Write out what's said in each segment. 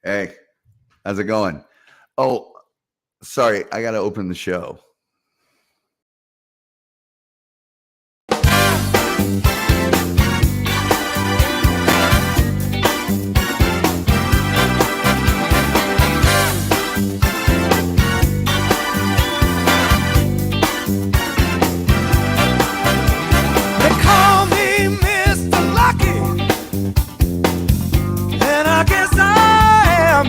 Hey, how's it going? Oh, sorry, I got to open the show. They call me Mr. Lucky, and I guess I am.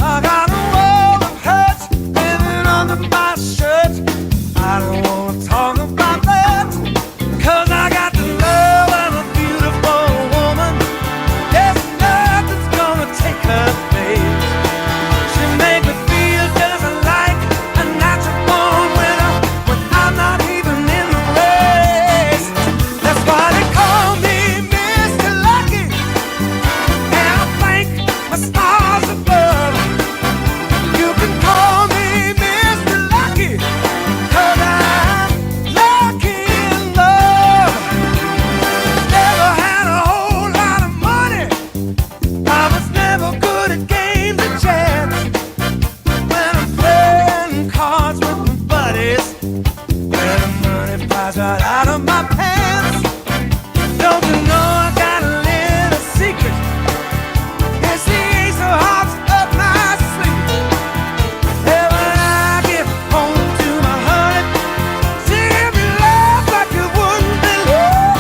I got a world of hurts living under my shirt. I don't want to talk about that, 'cause I got the love of a beautiful woman. There's nothing's gonna take her place. She make me feel just like a natural born winner, but I'm not even in the race. That's why they call me Mr. Lucky, and I thank my stars above. You can call me Mr. Lucky, 'cause I'm lucky in love. Never had a whole lot of money. I was never good at games and chance. When I'm playing cards with my buddies, where the money flies right out of my pants. Don't you know I got a little secret? It's the ace of hearts up my sleeve. And when I get home to my honey, she give me love like you wouldn't believe.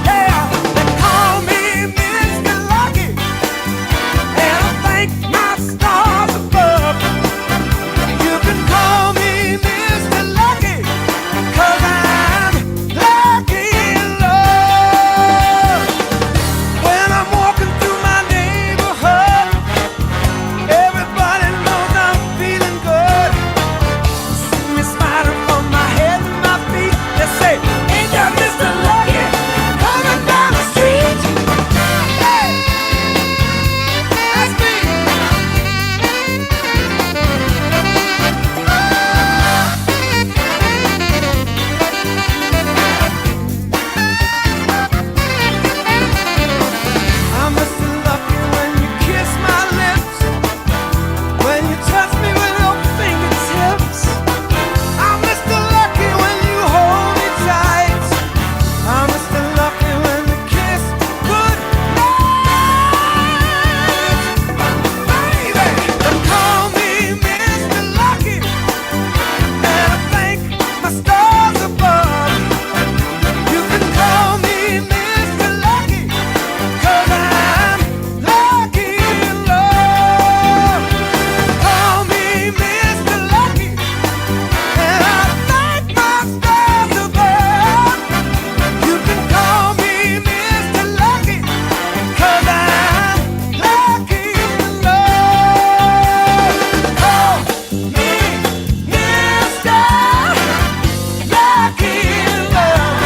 Yeah, they call me Mr. Lucky, and I thank my stars above. You can call me Mr. Lucky, 'cause I'm lucky in love. When I'm walking through my neighborhood, everybody knows I'm feeling good. See me smiling from my head to my feet. They say, ain't that Mr. Lucky coming down the street? Hey, that's me. I'm Mr. Lucky when you kiss my lips, when you touch me with your fingertips. I'm Mr. Lucky when you hold me tight. I'm Mr. Lucky when we kiss goodnight. Baby, they call me Mr. Lucky, and I thank my stars above. You can call me Mr. Lucky, 'cause I'm lucky in love. Call me Mr. Lucky, and I thank my stars above. You can call me Mr. Lucky, 'cause I'm lucky in love. Call me Mr. Lucky in love.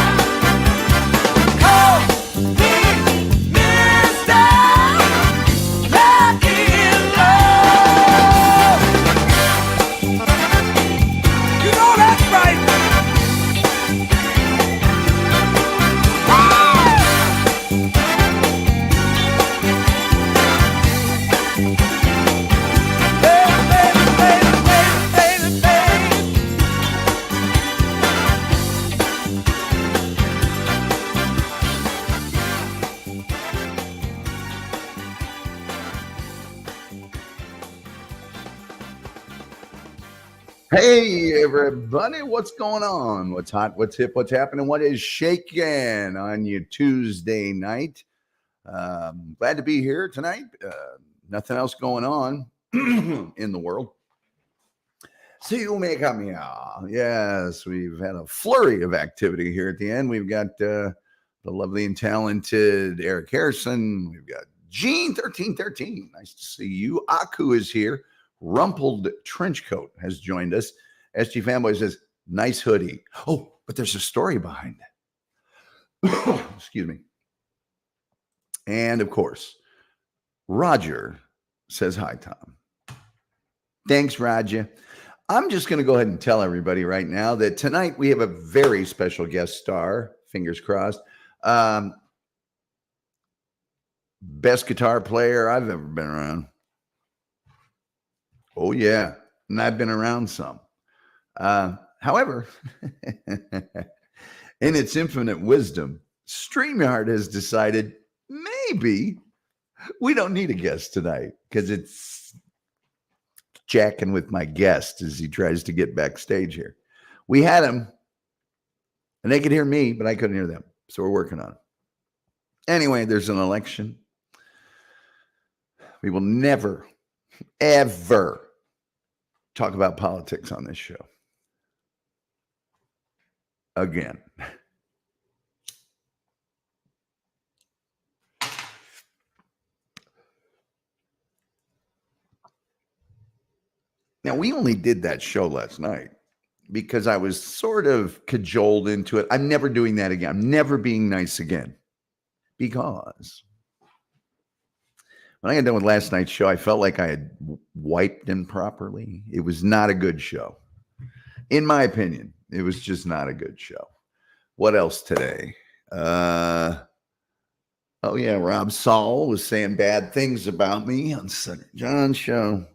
Call me Mr. Lucky in love. You know that's right. Baby, baby, baby, baby, baby, baby. Hey, everybody, what's going on? What's hot? What's hip? What's happening? What is shaking on your Tuesday night? Glad to be here tonight. Nothing else going on in the world. So you make me out. Yes, we've had a flurry of activity here at the end. We've got the lovely and talented Eric Harrison. We've got Gene 1313. Nice to see you. Aku is here. Rumpled trench coat has joined us. SG Fanboy says, nice hoodie. Oh, but there's a story behind it. Excuse me. And of course, Roger says, hi, Tom. Thanks, Roger. I'm just going to go ahead and tell everybody right now that tonight we have a very special guest star, fingers crossed. Best guitar player I've ever been around. Oh, yeah. And I've been around some. However, in its infinite wisdom, StreamYard has decided maybe we don't need a guest tonight because it's jacking with my guest as he tries to get backstage here. We had him, and they could hear me, but I couldn't hear them. So we're working on it. Anyway, there's an election. We will never, ever talk about politics on this show again. Now, we only did that show last night because I was sort of cajoled into it. I'm never doing that again. I'm never being nice again because when I got done with last night's show, I felt like I had wiped improperly. It was not a good show. In my opinion, it was just not a good show. What else today? Oh, yeah, Rob Saul was saying bad things about me on Sutter John's show.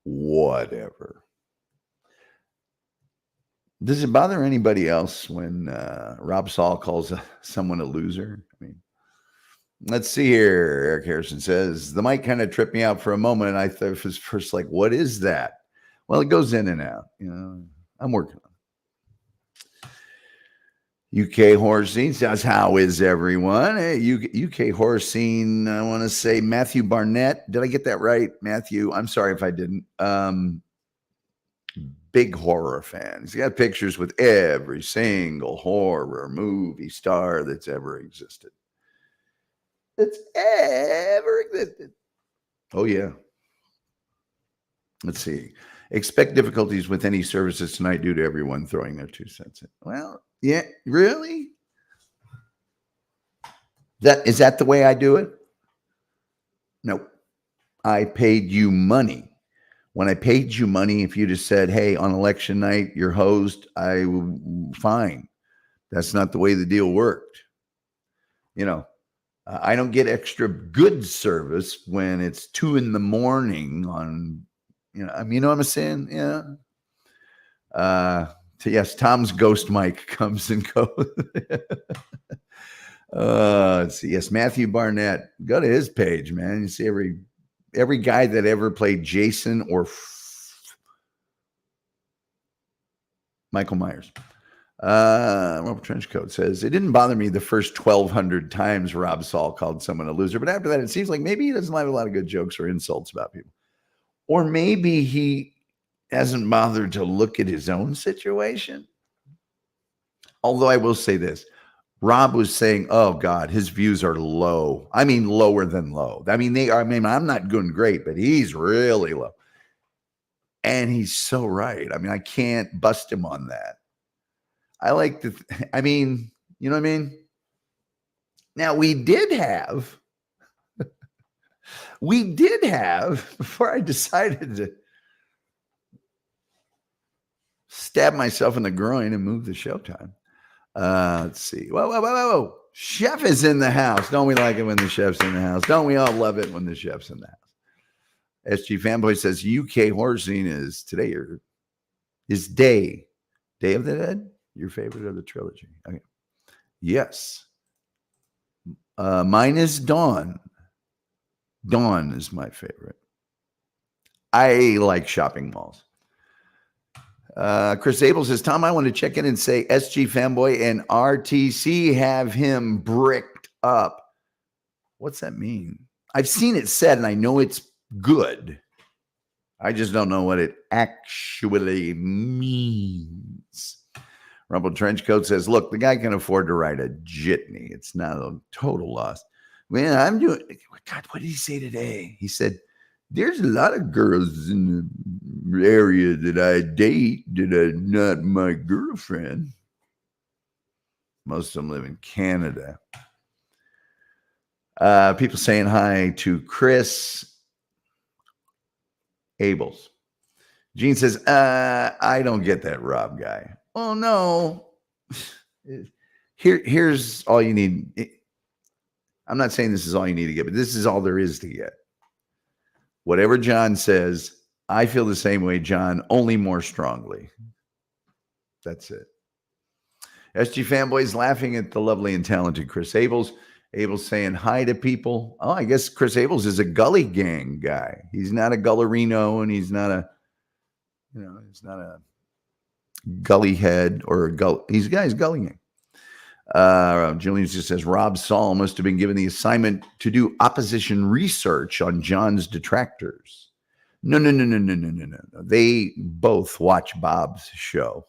Whatever. Does it bother anybody else when Rob Saul calls someone a loser? I mean, let's see here. Eric Harrison says, the mic kind of tripped me out for a moment. And I thought it was first like, what is that? Well, it goes in and out. You know, I'm working on it. UK horror scene says, how is everyone? Hey, UK horror scene. I want to say Matthew Barnett. Did I get that right? Matthew, I'm sorry if I didn't. Big horror fan. He's got pictures with every single horror movie star that's ever existed. Oh, yeah. Let's see. Expect difficulties with any services tonight due to everyone throwing their 2 cents in. Well, yeah, really? Is that the way I do it? Nope. I paid you money. When I paid you money, if you just said, hey, on election night, your host, fine. That's not the way the deal worked. You know, I don't get extra good service when it's 2 a.m. on, you know what I'm saying? Yeah. Yes, Tom's ghost mic comes and goes. Let's see. Yes, Matthew Barnett. Go to his page, man. You see every guy that ever played Jason or Michael Myers. Robert Trenchcoat says, it didn't bother me the first 1,200 times Rob Saul called someone a loser, but after that, it seems like maybe he doesn't have a lot of good jokes or insults about people. Or maybe he hasn't bothered to look at his own situation. Although I will say this, Rob was saying, oh God, his views are low. I mean, lower than low. I mean, I'm not doing great, but he's really low. And he's so right. I mean, I can't bust him on that. I like you know what I mean? Now we did have, before I decided to stab myself in the groin and move the showtime. Let's see. Whoa. Chef is in the house. Don't we like it when the chef's in the house? Don't we all love it when the chef's in the house? SG Fanboy says UK horror scene is today or is Day of the Dead your favorite of the trilogy? Okay. Yes. Mine is Dawn. Dawn is my favorite. I like shopping malls. Chris Abel says, Tom, I want to check in and say SG Fanboy and RTC have him bricked up. What's that mean? I've seen it said, and I know it's good. I just don't know what it actually means. Rumble Trenchcoat says, look, the guy can afford to ride a jitney. It's not a total loss. Man, God, what did he say today? He said, there's a lot of girls in the area that I date that are not my girlfriend. Most of them live in Canada. People saying hi to Chris Abels. Gene says, I don't get that Rob guy. Oh, no. Here's all you need. I'm not saying this is all you need to get, but this is all there is to get. Whatever John says, I feel the same way, John, only more strongly. That's it. SG fanboys laughing at the lovely and talented Chris Abels. Abels saying hi to people. Oh, I guess Chris Abels is a Gully Gang guy. He's not a Gullerino, and he's not a, he's not a Gully head or a Gully. He's Gully Gang. Julian just says Rob Saul must have been given the assignment to do opposition research on John's detractors. No. They both watch Bob's show.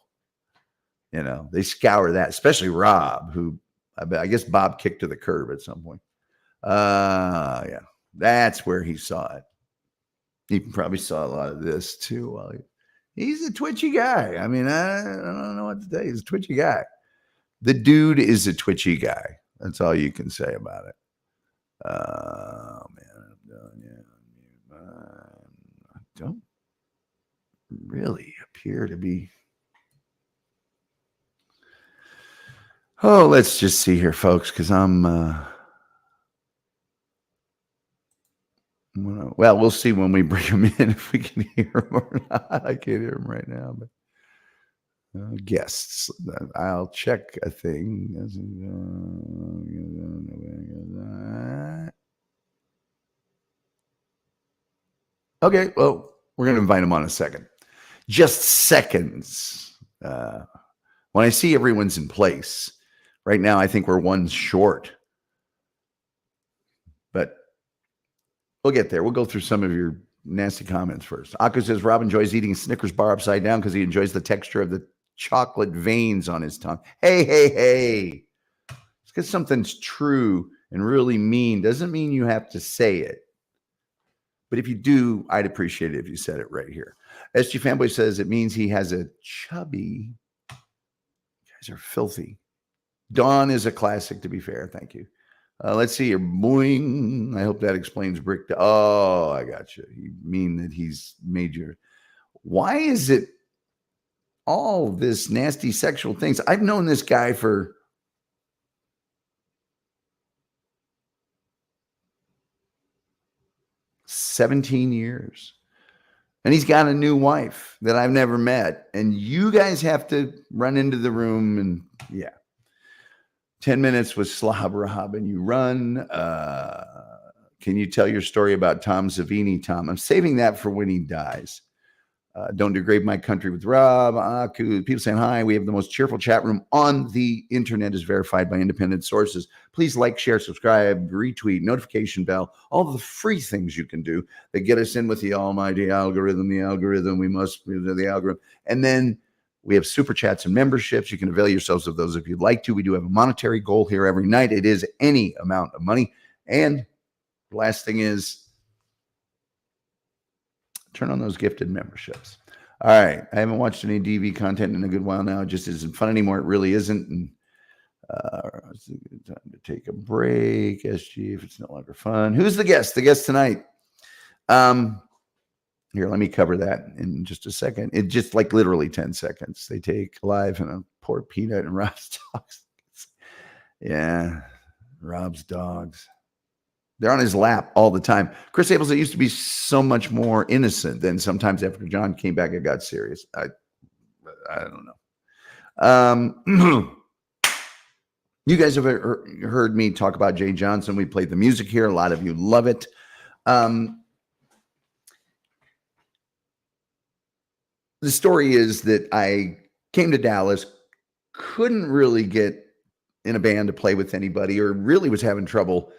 They scour that, especially Rob, who I guess Bob kicked to the curb at some point. Yeah, that's where he saw it. He probably saw a lot of this too. He's a twitchy guy. I mean, I don't know what to tell you. He's a twitchy guy. The dude is a twitchy guy. That's all you can say about it. Oh, man. I don't really appear to be. Oh, let's just see here, folks, because I'm. Well, we'll see when we bring him in if we can hear him or not. I can't hear him right now, but guests. I'll check a thing. Okay, well, we're going to invite him on a second. Just seconds. When I see everyone's in place, right now I think we're one short. But we'll get there. We'll go through some of your nasty comments first. Akku says Rob enjoys eating Snickers bar upside down because he enjoys the texture of the chocolate veins on his tongue. Hey. It's because something's true and really mean doesn't mean you have to say it. But if you do, I'd appreciate it if you said it right here. SG Fanboy says it means he has a chubby. You guys are filthy. Dawn is a classic, to be fair. Thank you. Let's see here. Boing. I hope that explains Brick. Oh, I got you. You mean that he's made your. Why is it all this nasty sexual things? I've known this guy for 17 years. And he's got a new wife that I've never met. And you guys have to run into the room and, yeah. 10 minutes with Slob Rob and you run. Can you tell your story about Tom Savini, Tom? I'm saving that for when he dies. Don't degrade my country with Rob. Akku. People saying hi. We have the most cheerful chat room on the internet, is verified by independent sources. Please like, share, subscribe, retweet, notification bell, all the free things you can do that get us in with the almighty algorithm. We must do the algorithm. And then we have super chats and memberships. You can avail yourselves of those if you'd like to. We do have a monetary goal here every night. It is any amount of money. And the last thing is, turn on those gifted memberships. All right. I haven't watched any DV content in a good while now. It just isn't fun anymore. It really isn't. And it's a good time to take a break. SG, if it's no longer fun. Who's the guest? The guest tonight. Here, let me cover that in just a second. It just like literally 10 seconds. They take live and a poor peanut and Rob's dogs. Yeah. Rob's dogs. They're on his lap all the time. Chris Abels, it used to be so much more innocent. Then sometimes after John came back, it got serious. I don't know. You guys have heard me talk about Jay Johnson. We played the music here. A lot of you love it. The story is that I came to Dallas, couldn't really get in a band to play with anybody, or really was having trouble.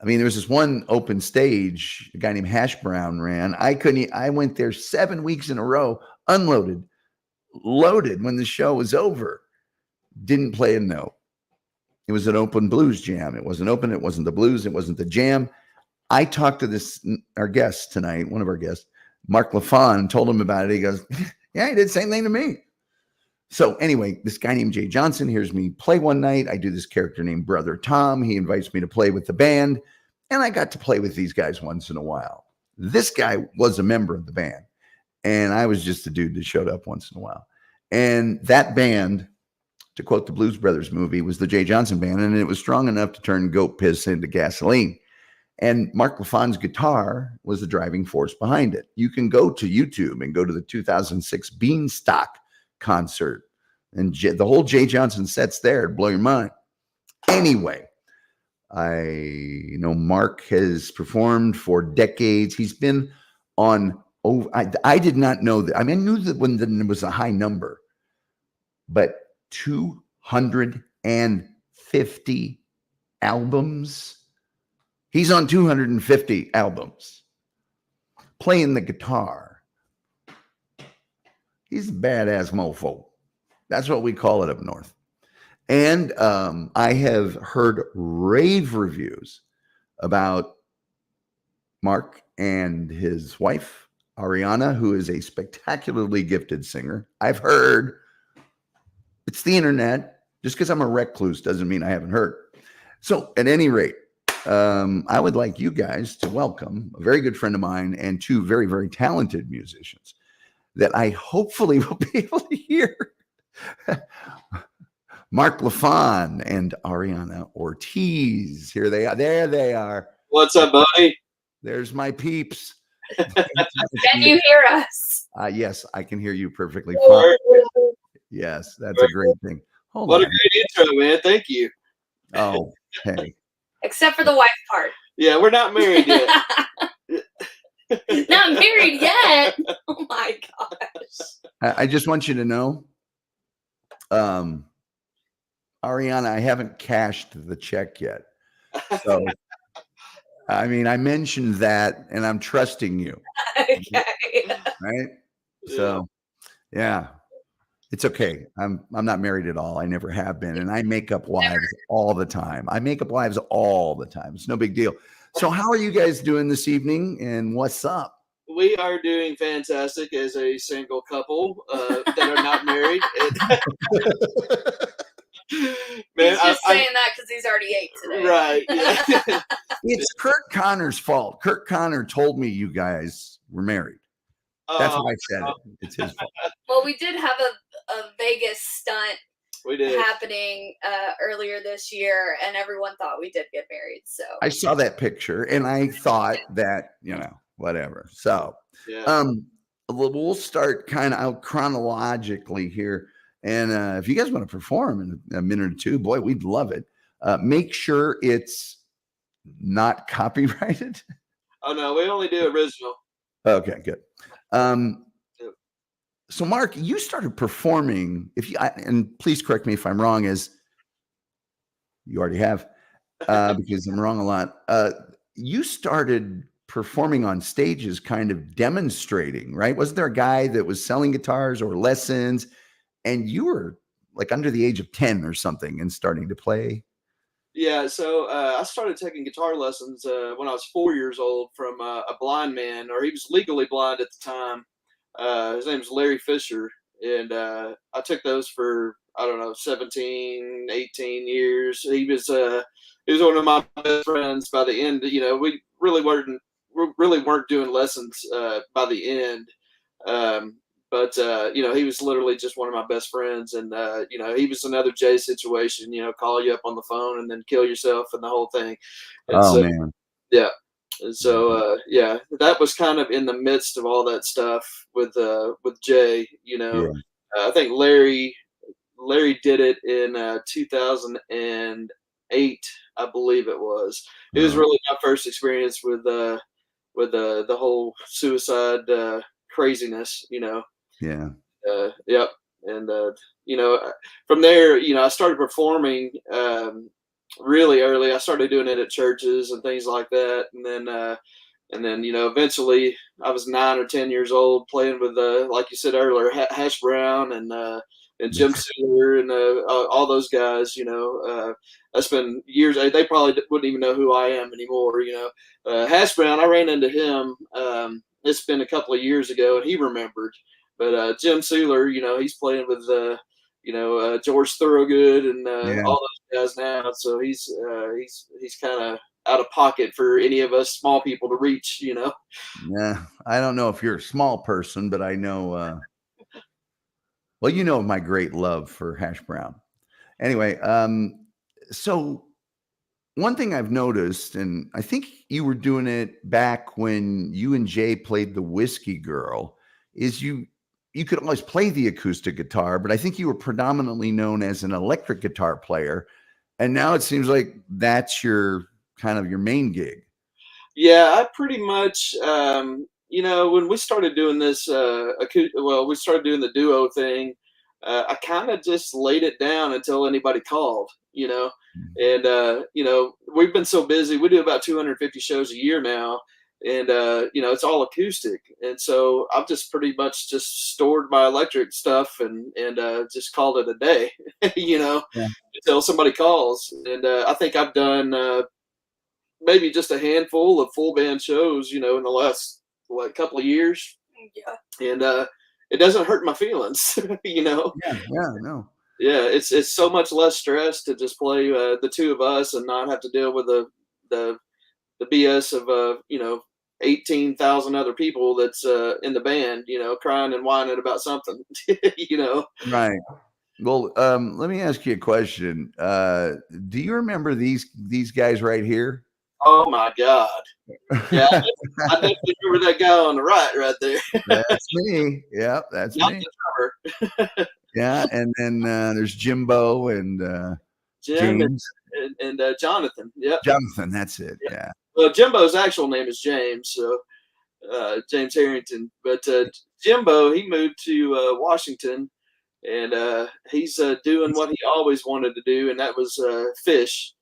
I mean, there was this one open stage a guy named Hash Brown ran. I went there 7 weeks in a row, unloaded, loaded when the show was over. Didn't play a note. It was an open blues jam. It wasn't open. It wasn't the blues. It wasn't the jam. I talked to our guest tonight, one of our guests, Mark Lafon, told him about it. He goes, yeah, he did the same thing to me. So anyway, this guy named Jay Johnson hears me play one night. I do this character named Brother Tom. He invites me to play with the band, and I got to play with these guys once in a while. This guy was a member of the band, and I was just a dude that showed up once in a while. And that band, to quote the Blues Brothers movie, was the Jay Johnson band, and it was strong enough to turn goat piss into gasoline. And Mark Lafon's guitar was the driving force behind it. You can go to YouTube and go to the 2006 Beanstalk concert, and the whole Jay Johnson set's there. It'd blow your mind. Anyway, I know Mark has performed for decades. He's been on. Oh, I did not know that. I mean, I knew that when it was a high number, but 250 albums. He's on 250 albums, playing the guitar. He's a badass mofo. That's what we call it up north. And I have heard rave reviews about Mark and his wife, Ariana, who is a spectacularly gifted singer. I've heard. It's the internet. Just because I'm a recluse doesn't mean I haven't heard. So at any rate, I would like you guys to welcome a very good friend of mine and two very, very talented musicians that I hopefully will be able to hear. Mark Lafon and Ariana Ortiz. Here they are. There they are. What's up, buddy? There's my peeps. Can you hear us? Yes, I can hear you perfectly fine. Yes, that's a great thing. Hold what on. a great intro, man. Thank you. Oh, hey. Except for the wife part. Yeah, we're not married yet. Not married yet. Oh my gosh. I just want you to know, Ariana, I haven't cashed the check yet. So, I mean, I mentioned that, and I'm trusting you. Okay. Right? So, yeah. It's okay. I'm not married at all. I never have been. And I make up wives all the time. It's no big deal. So how are you guys doing this evening? And what's up? We are doing fantastic as a single couple that are not married. Man, he's just saying that because he's already 8 today. Right. Yeah. It's Kurt Connor's fault. Kurt Connor told me you guys were married. That's why I said it. It's his fault. Well, we did have a Vegas stunt happening earlier this year, and everyone thought we did get married. So I saw that picture, and I thought that, whatever. So we'll start kind of out chronologically here. And if you guys want to perform in a minute or two, boy, we'd love it. Make sure it's not copyrighted. Oh, no, we only do original. Okay, good. So Mark, you started performing, and please correct me if I'm wrong, as you already have, because I'm wrong a lot. You started performing on stages, kind of demonstrating, right? Wasn't there a guy that was selling guitars or lessons, and you were like under the age of 10 or something and starting to play? Yeah, so I started taking guitar lessons when I was 4 years old from a blind man, or he was legally blind at the time. His name was Larry Fisher, and I took those for, 17, 18 years. He was one of my best friends. By the end, we really weren't doing lessons by the end. But he was literally just one of my best friends, and he was another Jay situation. Call you up on the phone and then kill yourself and the whole thing. And man, yeah. And so that was kind of in the midst of all that stuff with Jay. I think Larry did it in 2008, I believe it was. It was really my first experience with the whole suicide craziness. Yeah. Yep. And from there, I started performing really early. I started doing it at churches and things like that, and then eventually I was 9 or 10 years old playing with like you said earlier, Hash Brown and Jim Sealer and all those guys. That's been years. They probably wouldn't even know who I am anymore. Hash Brown, I ran into him. It's been a couple of years ago, and he remembered. But Jim Sealer, he's playing with George Thorogood and all those guys now. So he's kind of out of pocket for any of us small people to reach. Yeah, I don't know if you're a small person, but I know. My great love for Hash Brown. Anyway, so one thing I've noticed, and I think you were doing it back when you and Jay played the Whiskey Girl, is you could always play the acoustic guitar, but I think you were predominantly known as an electric guitar player. And now it seems like that's your kind of your main gig. Yeah, I pretty much, when we started doing this, we started doing the duo thing. I kind of just laid it down until anybody called, and we've been so busy. We do about 250 shows a year now, and it's all acoustic, and so I've just pretty much just stored my electric stuff and just called it a day, Yeah. until somebody calls. And I think I've done maybe just a handful of full band shows, in the last couple of years. Yeah. And it doesn't hurt my feelings, Yeah, no. Yeah, it's so much less stress to just play the two of us and not have to deal with the BS of 18,000 other people that's in the band, crying and whining about something. Right. Well, let me ask you a question. Do you remember these guys right here? Oh my God. Yeah, I definitely remember that guy on the right there. That's me. Yeah, that's Not me. the drummer. Yeah, and then there's Jimbo and Jim James. and Jonathan. Yep. Jonathan, that's it. Yeah. Well, Jimbo's actual name is James, so James Harrington. But Jimbo, he moved to Washington, and he's doing what he always wanted to do, and that was fish.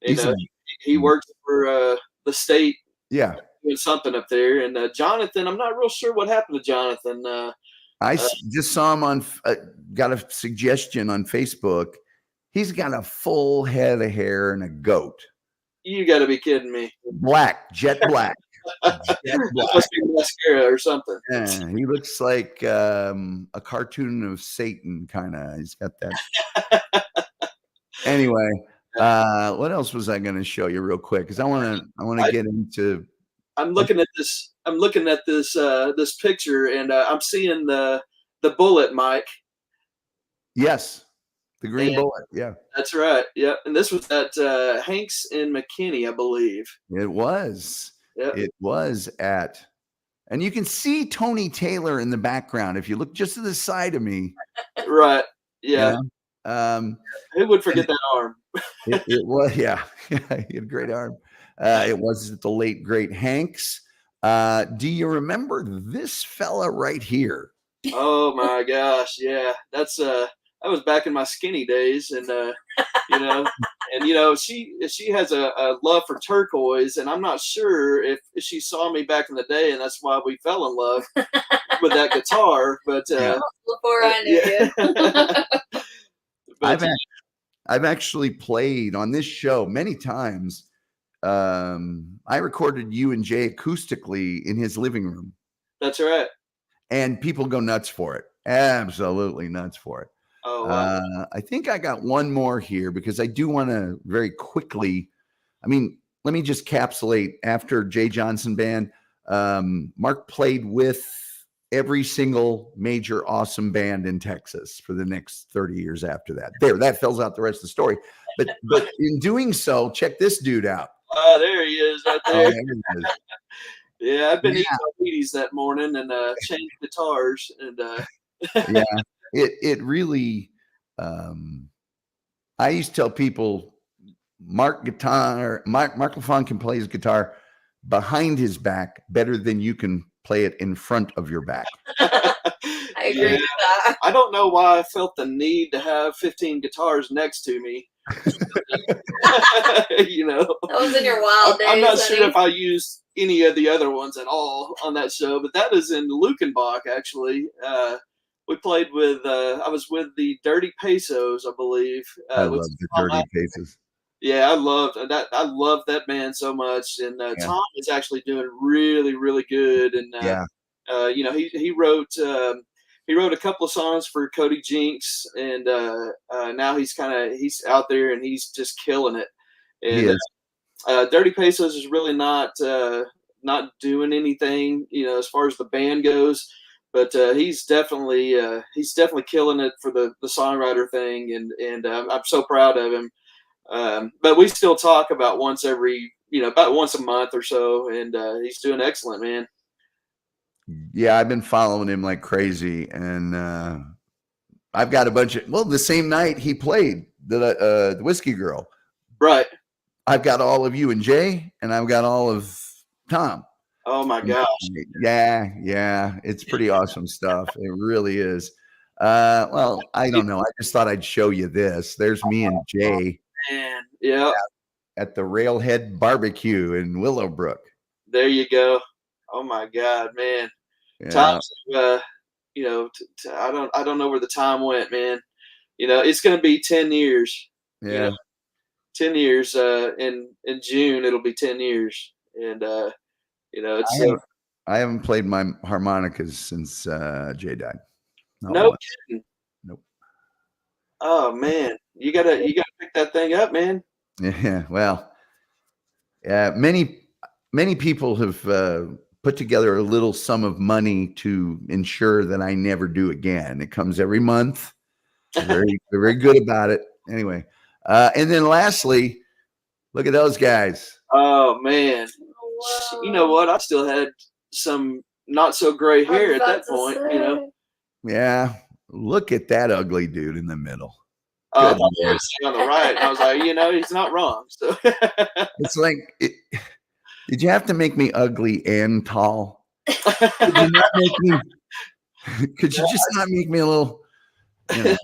And he worked for the state. Yeah. Doing something up there. And Jonathan, I'm not real sure what happened to Jonathan. I just saw him on, got a suggestion on Facebook. He's got a full head of hair and a goat. You got to be kidding me. Black, jet black. Jet black. Must be mascara or something. Yeah, he looks like a cartoon of Satan, kind of. He's got that. Anyway, what else was I going to show you real quick? Because I want to get into. I'm looking at this. I'm looking at this this picture, and I'm seeing the bullet mic. Yes, the green bullet. Yeah, that's right. Yeah, and this was at Hanks in McKinney, I believe. It was. Yep. It was at, and you can see Tony Taylor in the background if you look just to the side of me. Right. Yeah. Who would forget that arm? It was. Yeah. He had a great arm. It was the late great Hanks. Do you remember this fella right here? Oh my gosh, yeah. That's that was back in my skinny days, and she has a love for turquoise, and I'm not sure if she saw me back in the day, and that's why we fell in love with that guitar. But before I knew you. But, I've actually played on this show many times. I recorded you and Jay acoustically in his living room. That's right. And people go nuts for it. Absolutely nuts for it. Oh, wow. I think I got one more here because I do want to very quickly. I mean, let me just capsulate after Jay Johnson Band. Mark played with every single major awesome band in Texas for the next 30 years after that. That fills out the rest of the story. But in doing so, check this dude out. Oh, there he is right there. Oh, there he is. Yeah, I've been eating Wheaties that morning and changed guitars. And yeah, it really, I used to tell people Mark Lafon can play his guitar behind his back better than you can play it in front of your back. I agree with that. I don't know why I felt the need to have 15 guitars next to me. That was in your wild days. I'm not sure if I used any of the other ones at all on that show, but that is in Lukenbach, actually. We played with I was with the Dirty Pesos, I believe. I love the Dirty Pesos. Yeah, I loved that band so much, and Tom is actually doing really, really good. And he wrote a couple of songs for Cody Jinks, and now he's out there and he's just killing it. And Dirty Pesos is really not doing anything, as far as the band goes, but he's definitely killing it for the songwriter thing, and I'm so proud of him. But we still talk about once a month or so, and he's doing excellent, man. Yeah, I've been following him like crazy, and I've got a bunch of. Well, the same night he played the Whiskey Girl, right? I've got all of you and Jay, and I've got all of Tom. Oh my gosh! Yeah, it's pretty awesome stuff. It really is. Well, I don't know. I just thought I'd show you this. There's me and Jay. Man, yeah. At the Railhead Barbecue in Willowbrook. There you go. Oh my God, man. Yeah. Times, I don't know where the time went, man. It's going to be 10 years. Yeah. 10 years. In June, it'll be 10 years, and it's. I haven't played my harmonicas since Jay died. No kidding. Nope. Oh man, you gotta pick that thing up, man. Yeah. Well, many people have put together a little sum of money to ensure that I never do again. It comes every month. They're very good about it. Anyway, and then lastly, look at those guys. Oh man, wow. You know what? I still had some not so gray hair at that point. Yeah, look at that ugly dude in the middle. I thought you were sitting on the right. I was like, he's not wrong. So it's like, did you have to make me ugly and tall? Could you just not make me a little? I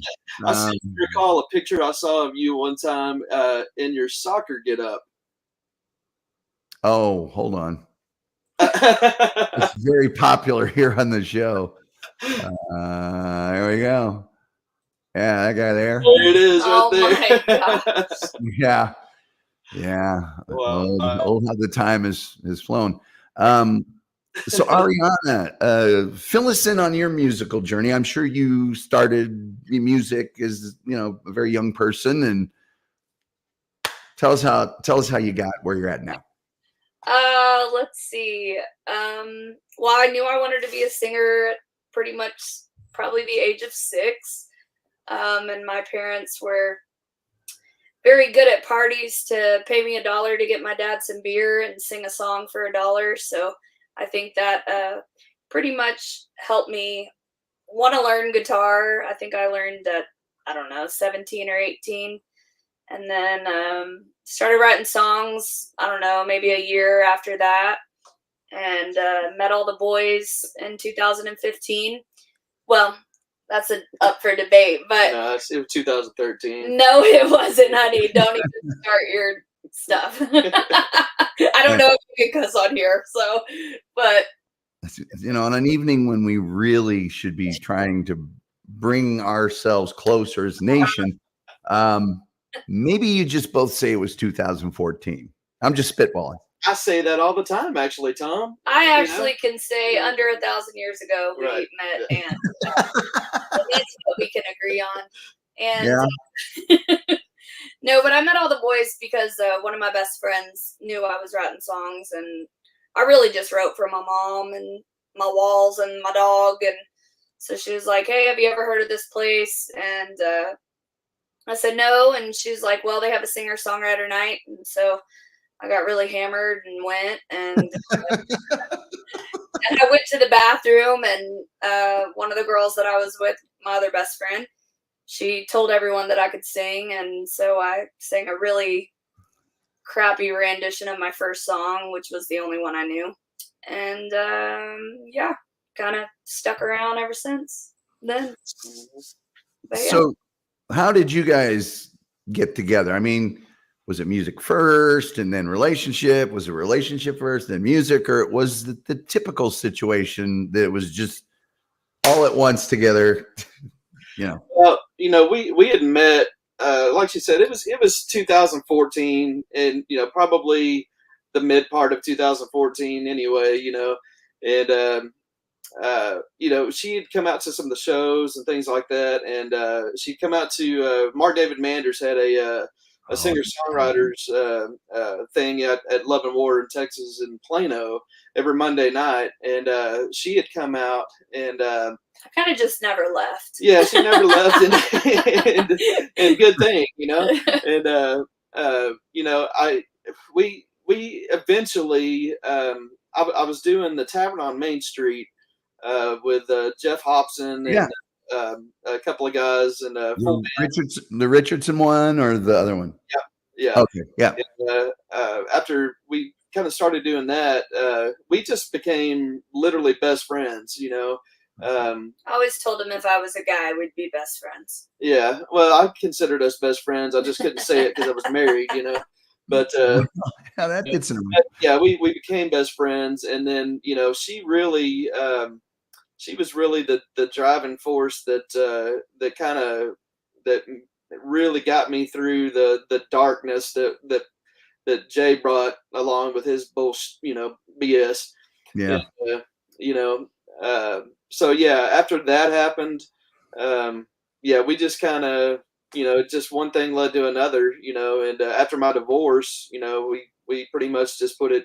seem to recall a picture I saw of you one time in your soccer get-up. Oh, hold on. It's very popular here on the show. There we go. Yeah, that guy there. There it is, right there. My gosh. Yeah. Wow. Old how the time has flown. So Ariana, fill us in on your musical journey. I'm sure you started music as a very young person, and tell us how you got where you're at now. Let's see. Well, I knew I wanted to be a singer at pretty much probably the age of 6. And my parents were very good at parties to pay me $1 to get my dad some beer and sing a song for $1. So I think that pretty much helped me want to learn guitar. I think I learned at, 17 or 18. And then started writing songs, maybe a year after that. And met all the boys in 2015. Well, that's up for debate, but no, it was 2013. No, it wasn't, honey. Don't even start your stuff. I don't know if you can cuss on here, so, but on an evening when we really should be trying to bring ourselves closer as a nation, maybe you just both say it was 2014. I'm just spitballing. I say that all the time, actually, Tom. I actually can say under 1,000 years ago we met, and that's what we can agree on. And no, but I met all the boys because one of my best friends knew I was writing songs, and I really just wrote for my mom and my walls and my dog. And so she was like, "Hey, have you ever heard of this place?" And I said no, and she was like, "Well, they have a singer-songwriter night," and so I got really hammered and went, and and I went to the bathroom, and one of the girls that I was with, my other best friend, she told everyone that I could sing, and so I sang a really crappy rendition of my first song, which was the only one I knew, and kind of stuck around ever since then. But, yeah. So how did you guys get together? I mean, was it music first and then relationship? Was it relationship first, then music? Or it was the typical situation that it was just all at once together? Well, we had met, like she said, it was 2014, and probably the mid part of 2014 anyway. And she had come out to some of the shows and things like that, and she'd come out to Mark David Manders had a singer-songwriters thing at Love and War in Texas in Plano every Monday night, and she had come out, and I kind of just never left. Yeah, she never left, and good thing, And you know, we eventually, I was doing the Tavern on Main Street with Jeff Hobson Yeah. and a couple of guys and full band. The Richardson one or the other one? Yeah. Okay. Yeah. And, after we kind of started doing that, we just became literally best friends, you know. I always told him if I was a guy, we'd be best friends. Yeah, well, I considered us best friends. I just couldn't say it because I was married, you know. But Yeah, that gets in a yeah, we became best friends, and then you know she really, she was really the driving force that that really got me through the darkness that Jay brought along with his bullshit, you know, BS. Yeah. And, you know, so yeah, after that happened, yeah, we just kind of, you know, just one thing led to another, you know, and after my divorce, you know, we pretty much just put it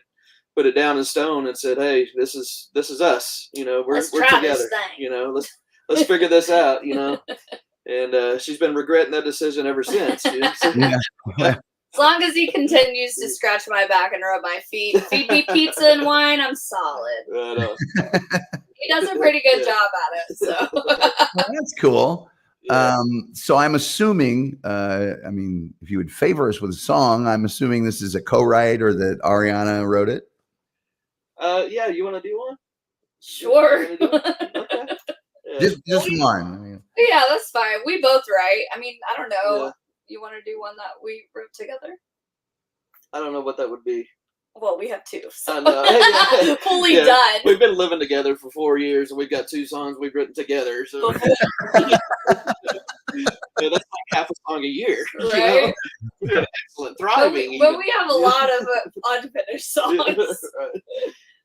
down in stone and said, hey, this is us, you know, we're together, you know, let's figure this out, you know, and she's been regretting that decision ever since. You know? Yeah. As long as he continues to scratch my back and rub my feet, feed me pizza and wine, I'm solid. He does a pretty good job at it. So Well, that's cool. Yeah. So I'm assuming, I mean, if you would favor us with a song, I'm assuming this is a co-write or that Ariana wrote it. Yeah, you want to do one? sure. You wanna do it? Okay. Yeah. Just one. I mean, Yeah, that's fine. We both write. I mean, I don't know. Yeah. You want to do one that we wrote together? I don't know what that would be. Well, we have two. So. I know. Yeah. Fully Yeah. done. We've been living together for 4 years, and we've got 2 songs we've written together. So yeah, that's like half a song a year. Right? You know? Excellent, thriving. But we have a lot of unfinished songs. Right.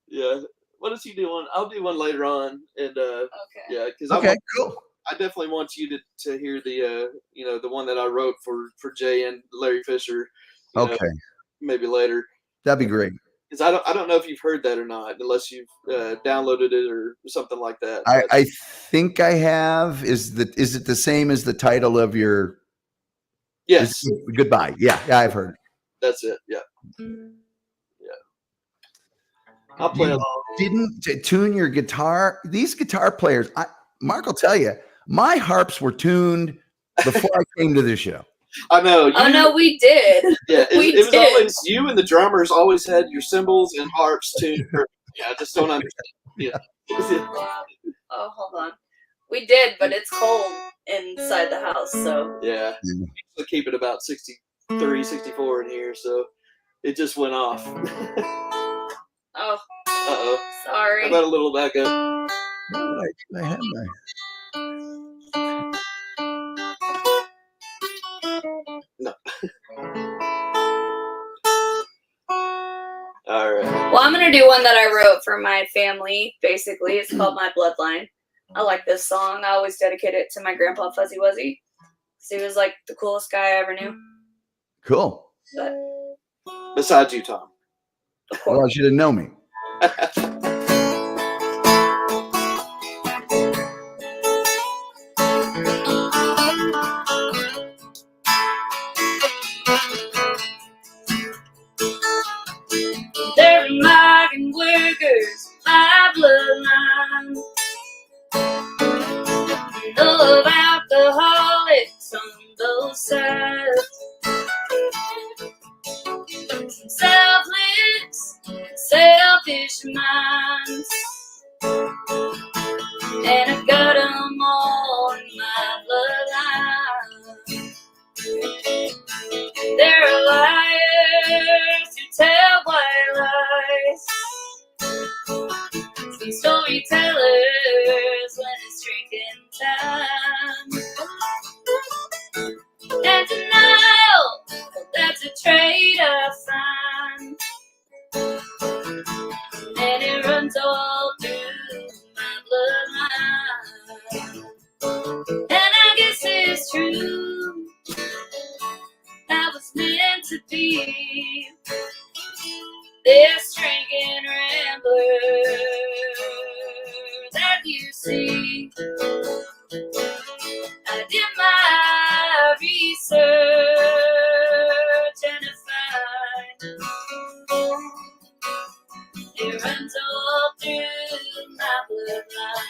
Yeah. What is he doing? I'll do one later on, and Okay. yeah, because okay, cool. I definitely want you to hear the you know, the one that I wrote for Jay and Larry Fisher. You know, Okay, maybe later. that'd be great. Because I don't know if you've heard that or not, unless you've downloaded it or something like that. I think I have. Is it the same as the title of your? Yes, Goodbye. Yeah, I've heard. that's it. Yeah, Mm. I'll play You along. didn't tune your guitar. These guitar players, Mark will tell you, my harps were tuned before I came to this show. I know. Oh no, we did. Yeah, we it was did. always you and the drummers always had your cymbals and harps tuned. Yeah, I just don't understand. Yeah. Oh, hold on. We did, but it's cold inside the house, so. Yeah. Yeah. We keep it about 63, 64 in here, so it just went off. Oh, Uh-oh. sorry. How about a little backup? I have my. All right. Well, I'm gonna do one that I wrote for my family. Basically, it's called "My Bloodline." I like this song. I always dedicate it to my grandpa Fuzzy Wuzzy, because he was like the coolest guy I ever knew. Cool. But Besides you, Tom. of course, Well, you didn't know me. they're migrant workers, my bloodline. Love alcoholics on both sides. Selfless, selfish minds. And I got 'em all in my bloodline. They're liars who tell white lies. Some storytellers when it's drinking time. And denial, well, that's a trait I find. And it runs all through my bloodline. And I guess it's true, I was meant to be this drinking rambler that you see. I did my research and It runs all through my bloodline.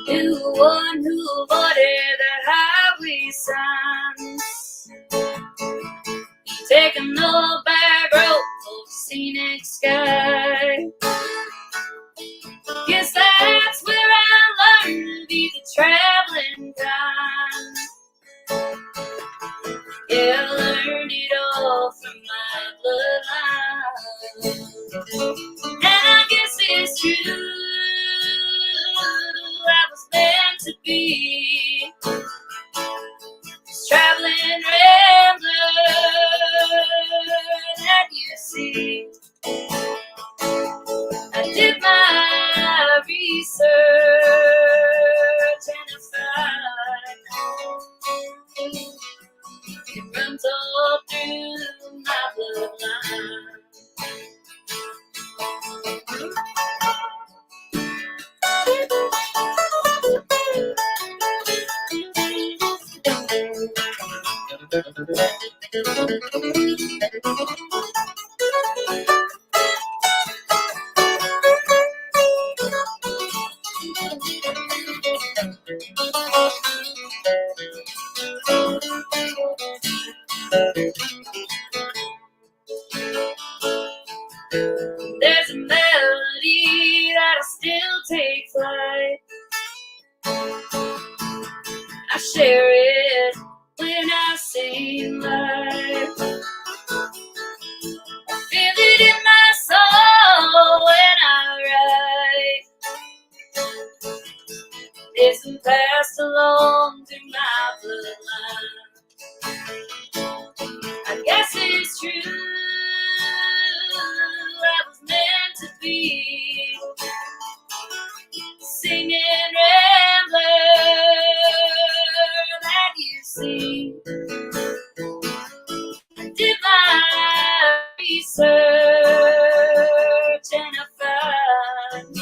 You're the one who avoided the highway signs. You take an old back road for scenic sky. Guess that's where I learned to be the traveling kind. Yeah, I learned it all from my bloodline. And I guess it's true, I was meant to be this traveling rambler that you see. I did my research and I find it runs all through my bloodline. There's a melody that'll still take flight. I share it when I sing live. I feel it in my soul when I write. It's been passed along through my bloodline. I guess it's true, I was meant to be singing rambler that you see. I did my research and I find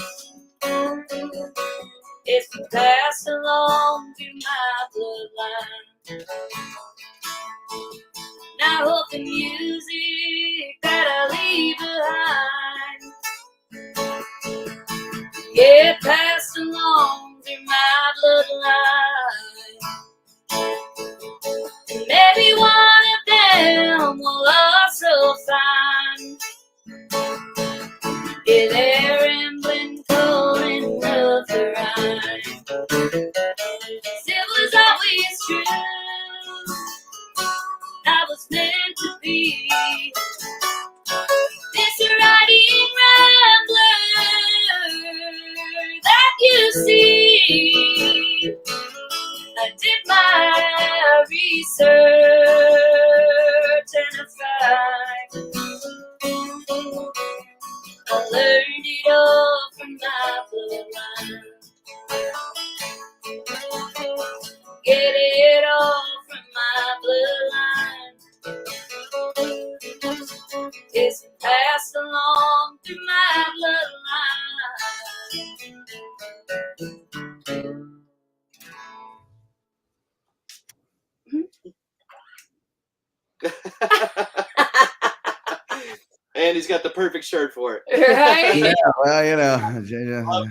it's been passed along through my bloodline. Now I hope the music that I leave behind get passed along through my bloodline. And maybe one of them will also find it there rambling cold and rough the rhyme. It was always true, I was meant to be this riding rambler that you see. I did my research and I find I learned it all from my bloodline. Get it all from my bloodline. It's been passed along through my bloodline. And he's got the perfect shirt for it. Right? Yeah, well, I love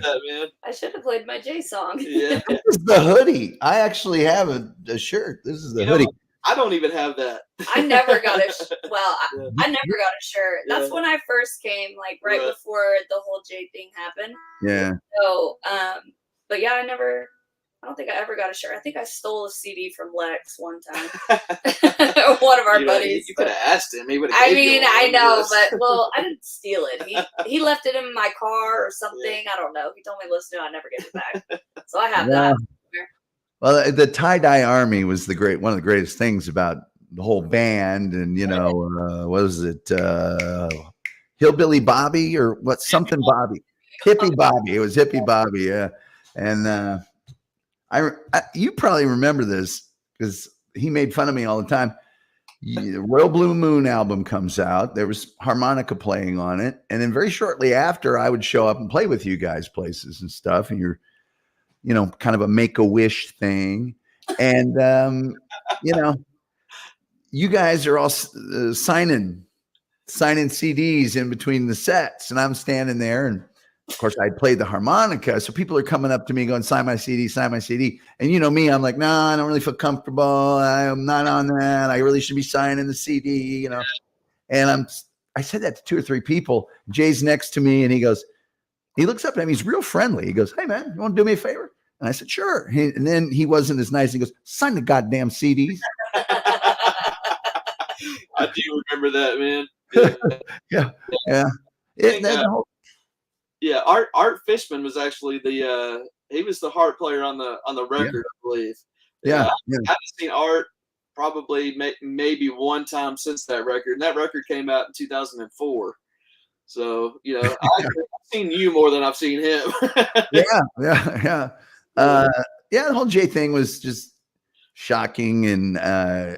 that, man. I should have played my J song. Yeah. this is the hoodie. I actually have a shirt. This is the hoodie. I don't even have that. I never got a Yeah. I never got a shirt. That's Yeah. when I first came, like right Right. before the whole J thing happened. Yeah. So, but yeah, I don't think I ever got a shirt. I think I stole a CD from Lex one time. One of our buddies. You could have asked him. He would have. I mean, I know, but well, I didn't steal it. He left it in my car or something. I don't know. He told me, "Listen, I never get it back." So I have that. Well, the tie-dye army was one of the greatest things about the whole band, and what was it? Hillbilly Bobby or what? Something Bobby, Hippie Bobby. It was Hippie Bobby. Yeah, and you probably remember this because he made fun of me all the time. The Royal Blue Moon album comes out. There was harmonica playing on it, and then very shortly after, I would show up and play with you guys places and stuff. And you're, kind of a Make-A-Wish thing, and you guys are all signing CDs in between the sets, and I'm standing there, and of course I played the harmonica, so people are coming up to me going, sign my CD, and me, I'm like, no, I don't really feel comfortable, I'm not on that, I really should be signing the CD, and I said that to 2 or 3 people. Jay's next to me, and he looks up at me, he's real friendly, he goes, hey man, you want to do me a favor? And I said, sure. And then he wasn't as nice, he goes, sign the goddamn CDs. I do remember that, man. Yeah. Art Fishman was actually he was the harp player on the record, I believe. Yeah. I haven't seen Art probably maybe one time since that record, and that record came out in 2004. So I've seen you more than I've seen him. Yeah. The whole Jay thing was just shocking, and I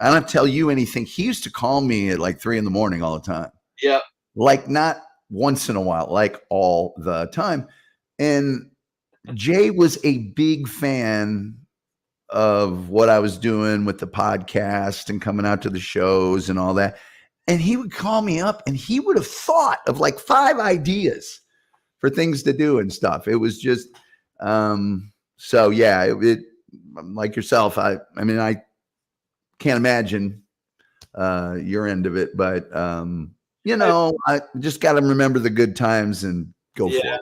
don't have to tell you anything. He used to call me at like 3 a.m. all the time. Yeah. Like not once in a while, like all the time. And Jay was a big fan of what I was doing with the podcast and coming out to the shows and all that. And he would call me up and he would have thought of like 5 ideas for things to do and stuff. It was just, so yeah, it like yourself. I mean, I can't imagine your end of it, but I just got to remember the good times and go for it.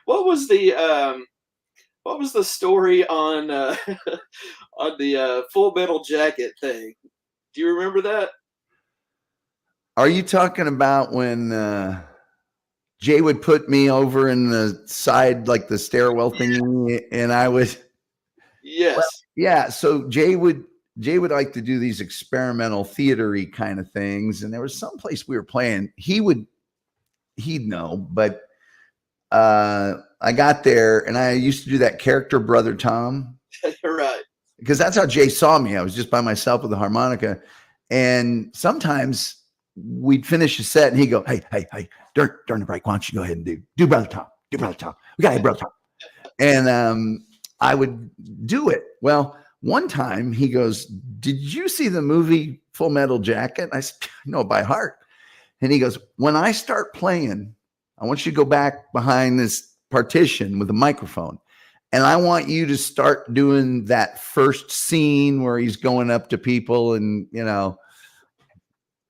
What was the story on on the Full Metal Jacket thing? Do you remember that? Are you talking about when Jay would put me over in the side, like the stairwell thingy, and I would? Yes. Well, yeah. So Jay would like to do these experimental theater-y kind of things. And there was some place we were playing. He'd know, but I got there and I used to do that character Brother Tom. Right. Because that's how Jay saw me. I was just by myself with the harmonica. And sometimes we'd finish a set and he'd go, hey, during the break, why don't you go ahead and do Brother Tom. We got to have Brother Tom. And I would do it. Well, one time he goes, did you see the movie Full Metal Jacket? I said, no, by heart. And he goes, when I start playing, I want you to go back behind this partition with a microphone. And I want you to start doing that first scene where he's going up to people and, you know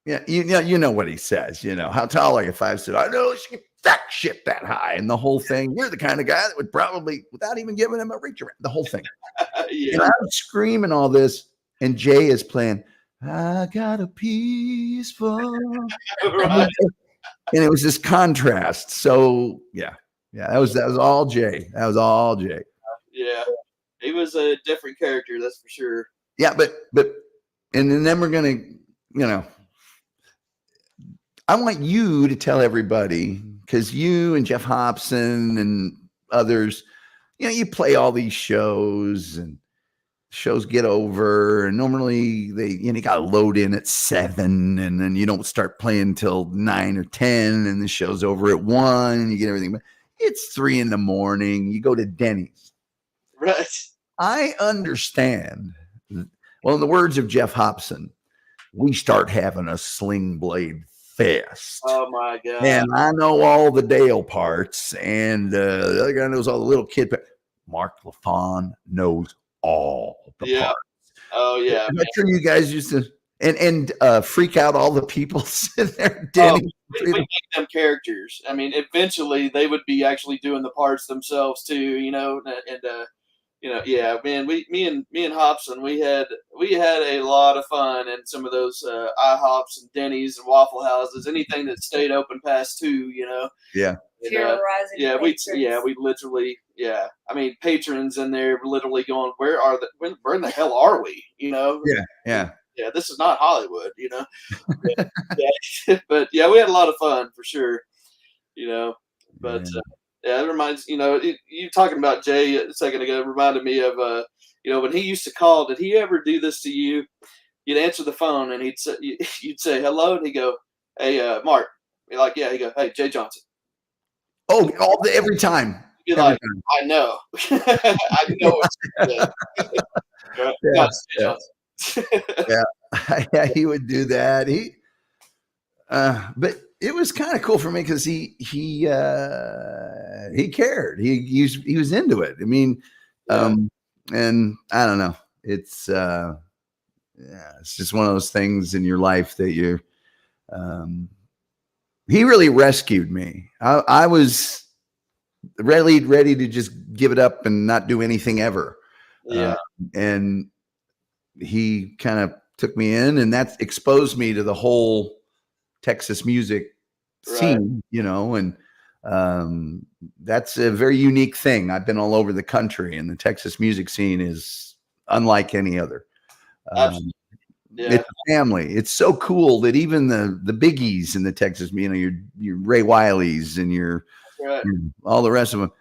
what he says, how tall are you? 5'6". I know she can that shit that high. And the whole thing, you're the kind of guy that would probably, without even giving him a reach around, the whole thing. Yeah. And I'm screaming all this, and Jay is playing, I got a peaceful. Right. And it was this contrast. So that was all Jay. That was all Jay. Yeah. He was a different character, that's for sure. Yeah, but and then we're gonna, I want you to tell everybody, because you and Jeff Hobson and others, you play all these shows and shows get over, and normally you got to load in at 7, and then you don't start playing till 9 or 10, and the show's over at 1, and you get everything. But it's 3 a.m. You go to Denny's. Right. I understand. Well, in the words of Jeff Hobson, we start having a sling blade fest. Oh my God. And I know all the Dale parts, and the other guy knows all the little kid parts. Mark Lafon knows all the parts. Oh yeah. I'm sure you guys used to and freak out all the people sitting there. Danny, we make them characters. I mean, eventually they would be actually doing the parts themselves too, yeah, man. Me and Hobson, we had a lot of fun in some of those IHOPs and Denny's and Waffle Houses, anything that stayed open past 2, Yeah. We literally, I mean, patrons in there literally going, where in the hell are we? Yeah. yeah, this is not Hollywood, you know. Yeah, but yeah, we had a lot of fun for sure, you know. But Yeah. yeah, it reminds you talking about Jay a second ago reminded me of when he used to call. Did he ever do this to you? You'd answer the phone and you'd say hello, and he'd go, "Hey, Mark." You're like, "Yeah." He go, "Hey, Jay Johnson." Oh, every time. You're Every like, time. "I know, I know it's yeah. Right? No, Yeah, it's Jay Johnson." yeah. Yeah, he would do that. But it was kind of cool for me because he cared. He was into it. I mean, Yeah. and I don't know. It's just one of those things in your life that um, he really rescued me. I was ready to just give it up and not do anything ever. Yeah. And he kind of took me in, and that exposed me to the whole Texas music scene, and that's a very unique thing. I've been all over the country, and the Texas music scene is unlike any other. Absolutely. Yeah. It's a family. It's so cool that even the biggies in the Texas, your Ray Wileys and Right. all the rest of them,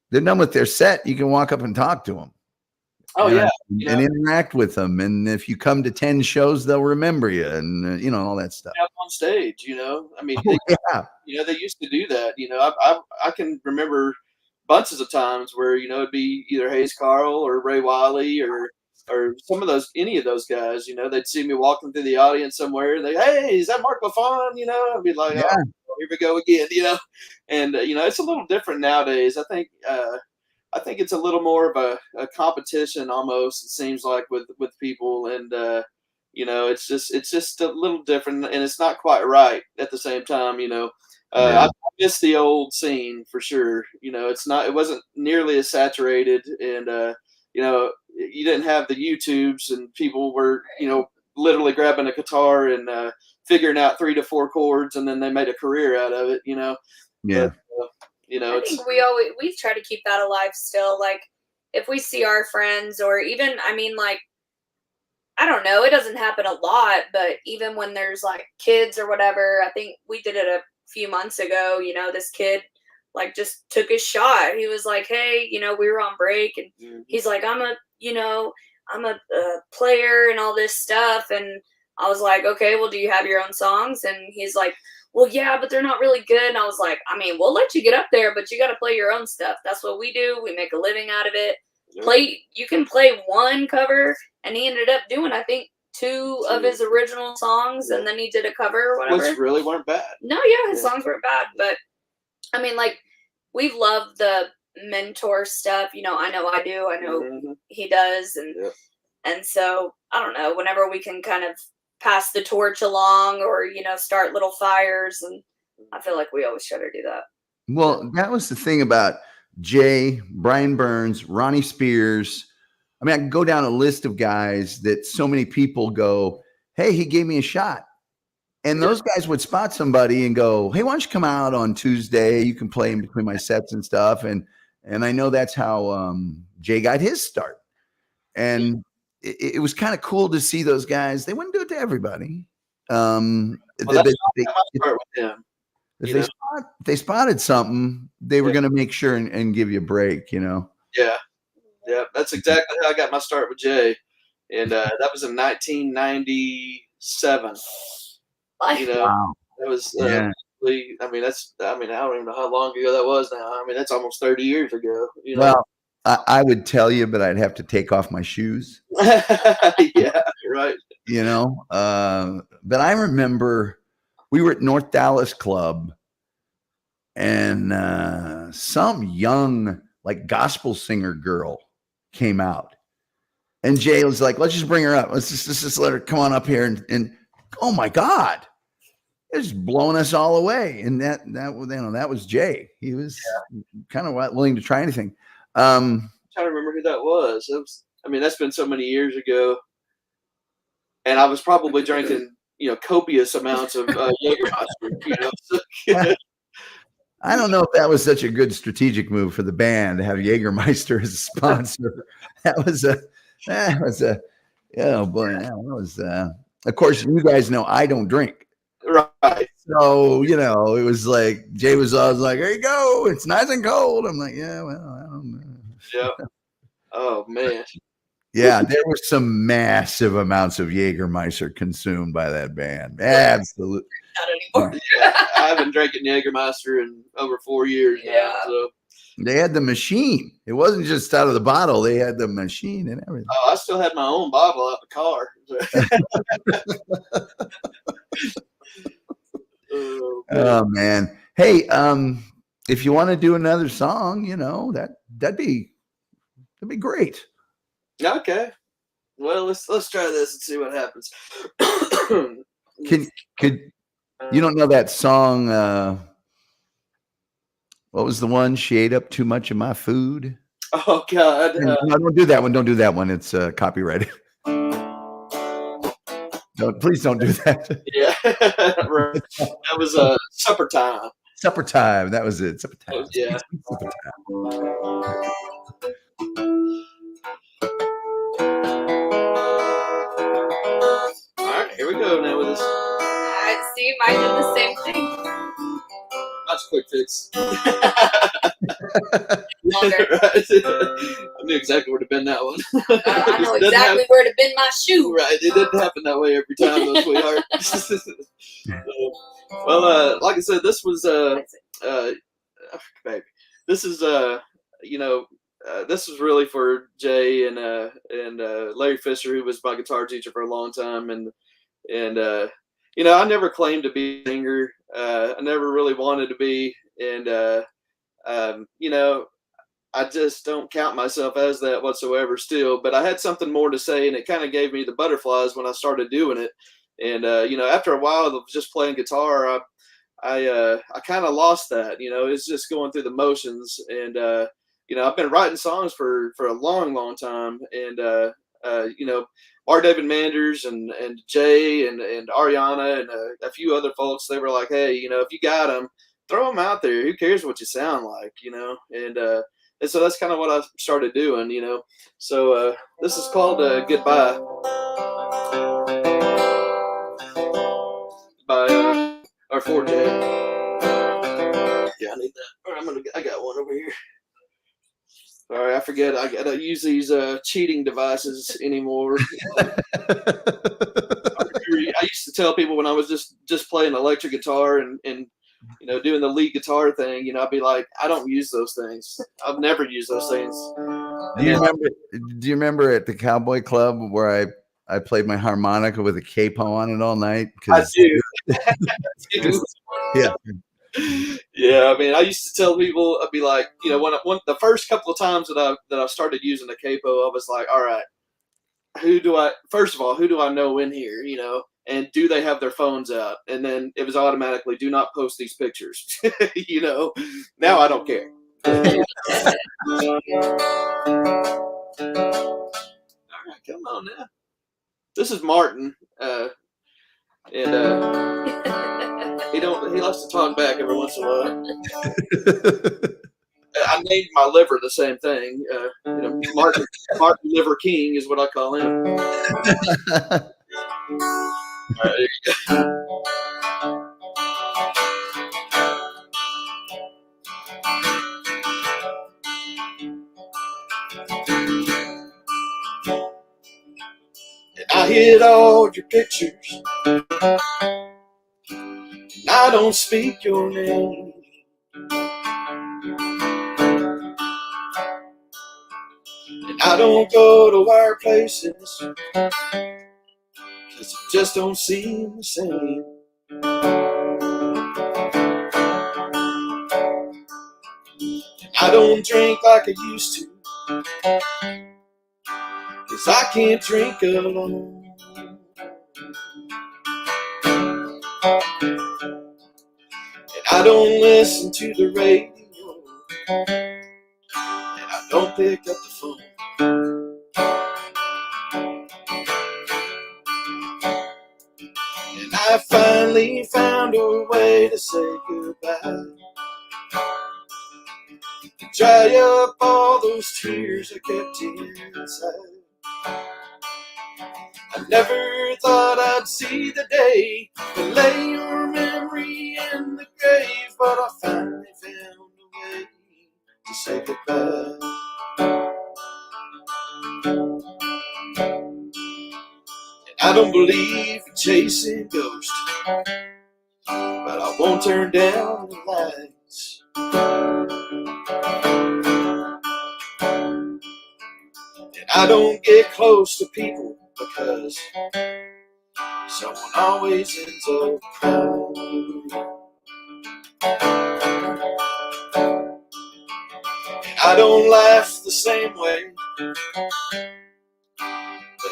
they're done with their set. You can walk up and talk to them. Oh, and, yeah. and interact with them. And if you come to 10 shows, they'll remember you, and all that stuff. Up on stage, I mean, they used to do that. I can remember bunches of times where it'd be either Hayes Carl or Ray Wiley or any of those guys. They'd see me walking through the audience somewhere. They, "Hey, is that Mark Lafon?" I'd be like, Yeah. "Oh, here we go again." And it's a little different nowadays. I think it's a little more of a competition almost. It seems like with people, and it's just a little different, and it's not quite right at the same time. I miss the old scene for sure. It wasn't nearly as saturated, and you didn't have the YouTubes, and people were literally grabbing a guitar and figuring out 3 to 4 chords, and then they made a career out of it. Yeah. But, I think we try to keep that alive still. Like if we see our friends, or even, I mean, like, I don't know, it doesn't happen a lot, but even when there's like kids or whatever, I think we did it a few months ago. This kid like just took his shot. He was like, "Hey, we were on break," and he's like, I'm a player and all this stuff. And I was like, "Okay, well, do you have your own songs?" And he's like, "Well, yeah, but they're not really good." And I was like, "I mean, we'll let you get up there, but you got to play your own stuff. That's what we do. We make a living out of it. You can play one cover." And he ended up doing, I think, 2 of his original songs, and then he did a cover or whatever. Which really weren't bad. No, yeah, his songs weren't bad, but I mean, like, we've loved the mentor stuff. I know I do. I know he does, and so I don't know. Whenever we can kind of pass the torch along, or start little fires, and I feel like we always try to do that. Well, that was the thing about Jay, Brian Burns, Ronnie Spears. I mean, I can go down a list of guys that so many people go, "Hey, he gave me a shot." And those guys would spot somebody and go, "Hey, why don't you come out on Tuesday? You can play in between my sets and stuff." And I know that's how Jay got his start. And it was kind of cool to see those guys. They wouldn't do it to everybody. That's with him. If they spotted something, they were going to make sure and give you a break, Yeah, that's exactly how I got my start with Jay, and that was in 1997. Wow. That was. I mean, I don't even know how long ago that was now. I mean, that's almost 30 years ago. Well, I would tell you, but I'd have to take off my shoes. Yeah, right. But I remember we were at North Dallas Club, and some young like gospel singer girl came out, and Jay was like, "Let's just bring her up. Let's just let her come on up here." And oh my God, it was blowing us all away. And that was Jay. He was kind of willing to try anything. I'm trying to remember who that was. That's been so many years ago, and I was probably drinking, copious amounts of Jägermeister. I don't know if that was such a good strategic move for the band to have Jägermeister as a sponsor. Yeah, boy, yeah, that was. Of course, you guys know I don't drink. Right. So, it was like Jay was always like, "Here you go. It's nice and cold." I'm like, "Yeah, well, I don't know." Yeah. Oh man. Yeah, there were some massive amounts of Jägermeister consumed by that band. Absolutely. Not anymore. Yeah, I haven't drinking Jägermeister in over 4 years now. Yeah. So They had the machine. It wasn't just out of the bottle. They had the machine and everything. I still had my own bottle out the car. Oh man. Hey, if you want to do another song, that'd be great. Okay. Well, let's try this and see what happens. Could you don't know that song? What was the one? She ate up too much of my food. Oh God! No, don't do that one. Don't do that one. It's copyrighted. Please don't do that. Yeah, right. That was supper time. Supper time. That was it. Supper time. Yeah. Supper time. All right, here we go now with this. I see. Mine did the same thing. That's a quick fix. Longer. Right. I knew exactly where to bend that one. I know exactly where to bend my shoe. Right, it didn't happen that way every time, though, sweetheart. Well, like I said, this was baby. This is this was really for Jay and Larry Fisher, who was my guitar teacher for a long time, and I never claimed to be a singer. I never really wanted to be, and I just don't count myself as that whatsoever still, but I had something more to say, and it kind of gave me the butterflies when I started doing it. And, after a while of just playing guitar, I kind of lost that, it's just going through the motions. And, I've been writing songs for a long, long time. And, Mark David Manders and Jay and Ariana and a few other folks, they were like, hey, if you got them, throw them out there. Who cares what you sound like, and so that's kind of what I started doing, So this is called Goodbye by our 4J. Yeah, I need that. All right, I got one over here. Sorry, I forget. I gotta use these cheating devices anymore. I used to tell people when I was just playing electric guitar and doing the lead guitar thing, I'd be like, I don't use those things. I've never used those things. Do you remember at the Cowboy Club where I played my harmonica with a capo on it all night? I do. Yeah. Yeah, I mean, I used to tell people, I'd be like, when the first couple of times that I started using the capo, I was like, all right, first of all, who do I know in here, and do they have their phones out? And then it was automatically, do not post these pictures. Now I don't care. All right, come on now. This is Martin, and he likes to talk back every once in a while. I named my liver the same thing. Martin Liver King is what I call him. All right, there you go. And I hit all your pictures, and I don't speak your name. And I don't go to our places, 'cause it just don't seem the same. And I don't drink like I used to, 'cause I can't drink alone. And I don't listen to the radio, and I don't pick up the phone. And I finally found a way to say goodbye, to dry up all those tears I kept inside. Never thought I'd see the day and lay your memory in the grave, but I finally found a way to say goodbye. And I don't believe in chasing ghosts, but I won't turn down the lights. And I don't get close to people because someone always ends up crying. And I don't laugh the same way, but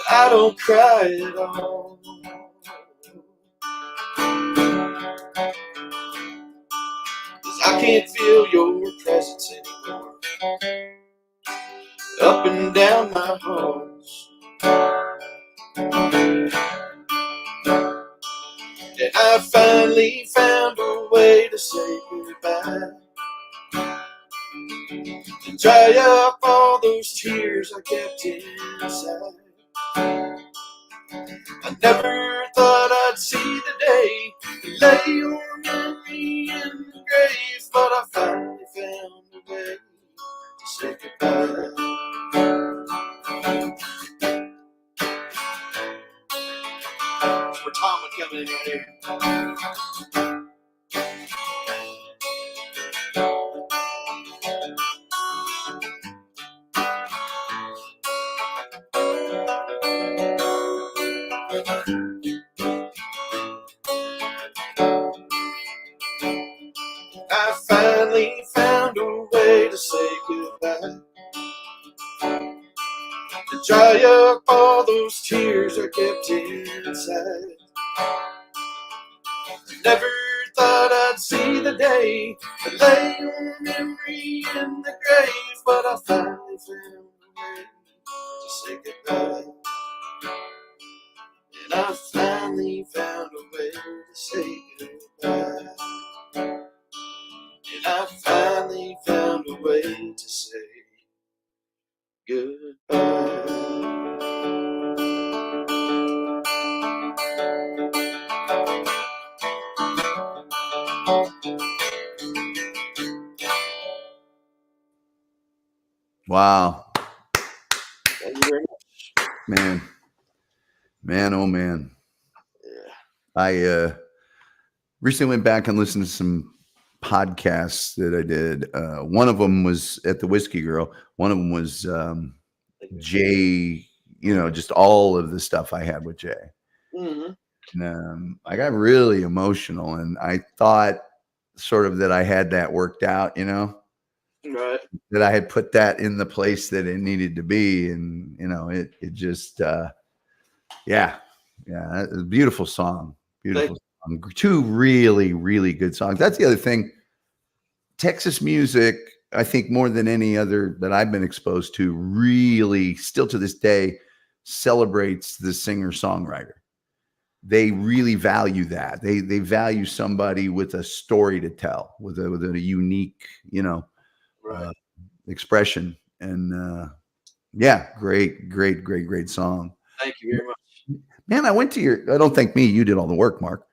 I don't cry at all. 'Cause I can't feel your presence anymore up and down my halls. And I finally found a way to say goodbye, to dry up all those tears I kept inside. I never thought I'd see the day and lay your memory in the grave, but I finally found a way to say goodbye. That's where Tom would come in right here. I finally found a way to say goodbye, to dry up all those tears I kept inside. Never thought I'd see the day and lay your memory in the grave, but I finally found a way to say goodbye. And I finally found a way to say goodbye. And I finally found a way to say goodbye. Wow, Thank you very much. man, oh man. Yeah. I recently went back and listened to some podcasts that I did. One of them was at the Whiskey Girl. One of them was Jay. Just all of the stuff I had with Jay. Mm-hmm. And, I got really emotional, and I thought sort of that I had that worked out. Right. That I had put that in the place that it needed to be, and it just yeah, it was a beautiful song. Beautiful song. Two really, really good songs. That's the other thing. Texas music, I think more than any other that I've been exposed to, really still to this day celebrates the singer-songwriter. They really value that. They value somebody with a story to tell, with a unique, Right. expression. And great song. Thank you very much. Man, I went to I don't thank me, you did all the work, Mark.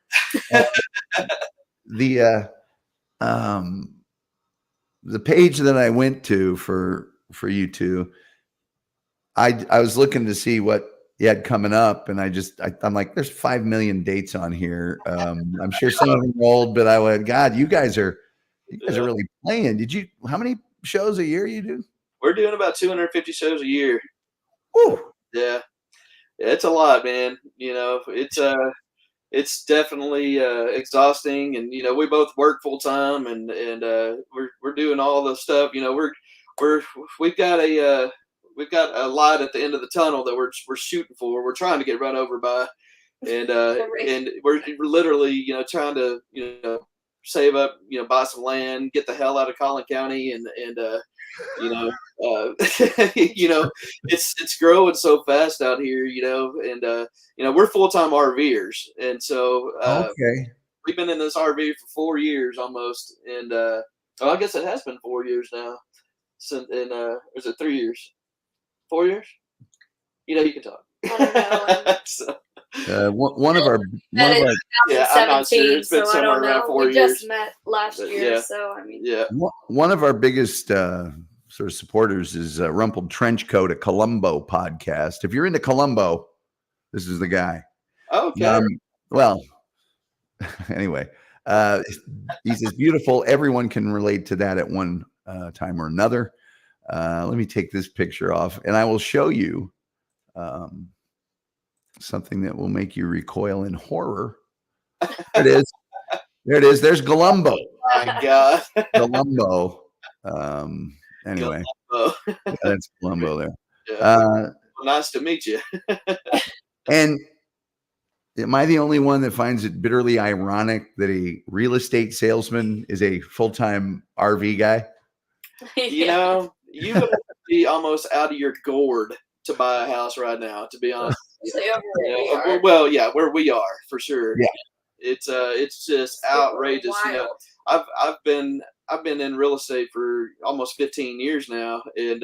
The page that I went to for you two, I was looking to see what you had coming up, and I'm like, there's 5 million dates on here. I'm sure some of them are old, but I went, God, you guys are really playing. How many shows a year you do? We're doing about 250 shows a year. Woo. Yeah. It's a lot, man. It's definitely exhausting, and we both work full time, and we're doing all the stuff. We've got a light at the end of the tunnel that we're shooting for. We're trying to get run over by, and we're literally trying to save up, buy some land, get the hell out of Collin County, and it's growing so fast out here, and we're full-time RVers, and so Okay. we've been in this RV for 4 years almost, and I guess it has been 4 years now. Since is it 3 years? 4 years? You can talk. I don't know. So, one of our Met in yeah, I'm not sure. 2017, It's been so I somewhere don't around know. 4 We years. just met last But, year, yeah. so I mean, Yeah. one of our biggest sort of supporters is Rumpled Trenchcoat, a Columbo podcast. If you're into Columbo, this is the guy. Okay. Well, anyway, he says beautiful. Everyone can relate to that at one time or another. Let me take this picture off, and I will show you something that will make you recoil in horror. There it is. There it is. There's Columbo. My God. Columbo. Anyway, Columbo. yeah, that's Columbo there. Yeah. Well, nice to meet you. And am I the only one that finds it bitterly ironic that a real estate salesman is a full-time RV guy? You know, you would have to be almost out of your gourd to buy a house right now, to be honest. especially over where we are. Well, yeah, where we are for sure. Yeah. It's just Super outrageous. You know, wild. I've been in real estate for almost 15 years now, and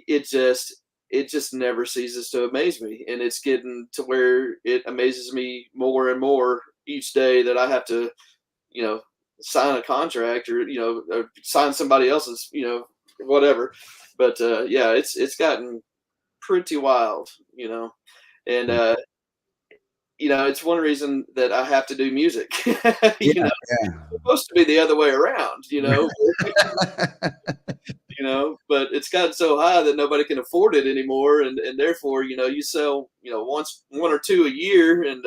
it just never ceases to amaze me, and it's getting to where it amazes me more and more each day that I have to, sign a contract or or sign somebody else's, whatever. But yeah, it's gotten pretty wild, and it's one reason that I have to do music. Yeah. It's supposed to be the other way around, but it's gotten so high that nobody can afford it anymore, and therefore, you sell, one or two a year, and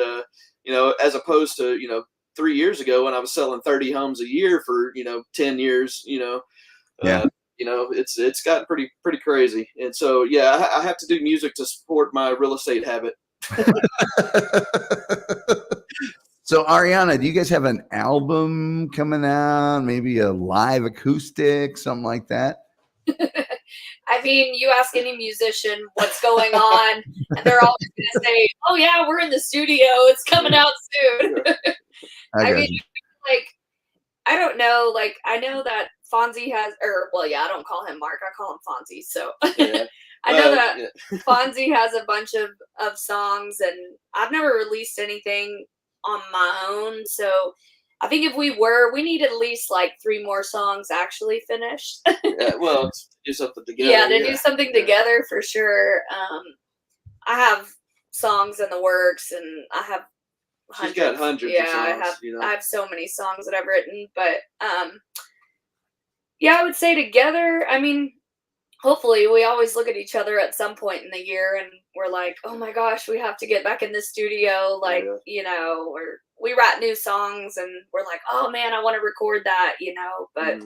as opposed to 3 years ago when I was selling 30 homes a year for 10 years, Yeah. It's gotten pretty crazy, and so yeah, I have to do music to support my real estate habit. So Ariana, do you guys have an album coming out? Maybe a live acoustic, something like that? I mean, you ask any musician what's going on, and they're all going to say, "Oh yeah, we're in the studio. It's coming out soon." I mean, like, I don't know. Like, I know that Fonzie has, I don't call him Mark. I call him Fonzie. So Yeah. I know that Fonzie has a bunch of songs, and I've never released anything on my own. So I think if we need at least like 3 more songs actually finished. Yeah, well, to do something together. Yeah, to do something together for sure. I have songs in the works, and I have She's got hundreds of songs. I have so many songs that I've written, but yeah, I would say together. I mean, hopefully, we always look at each other at some point in the year, and we're like, "Oh my gosh, we have to get back in the studio!" Like, or we write new songs, and we're like, "Oh man, I want to record that," But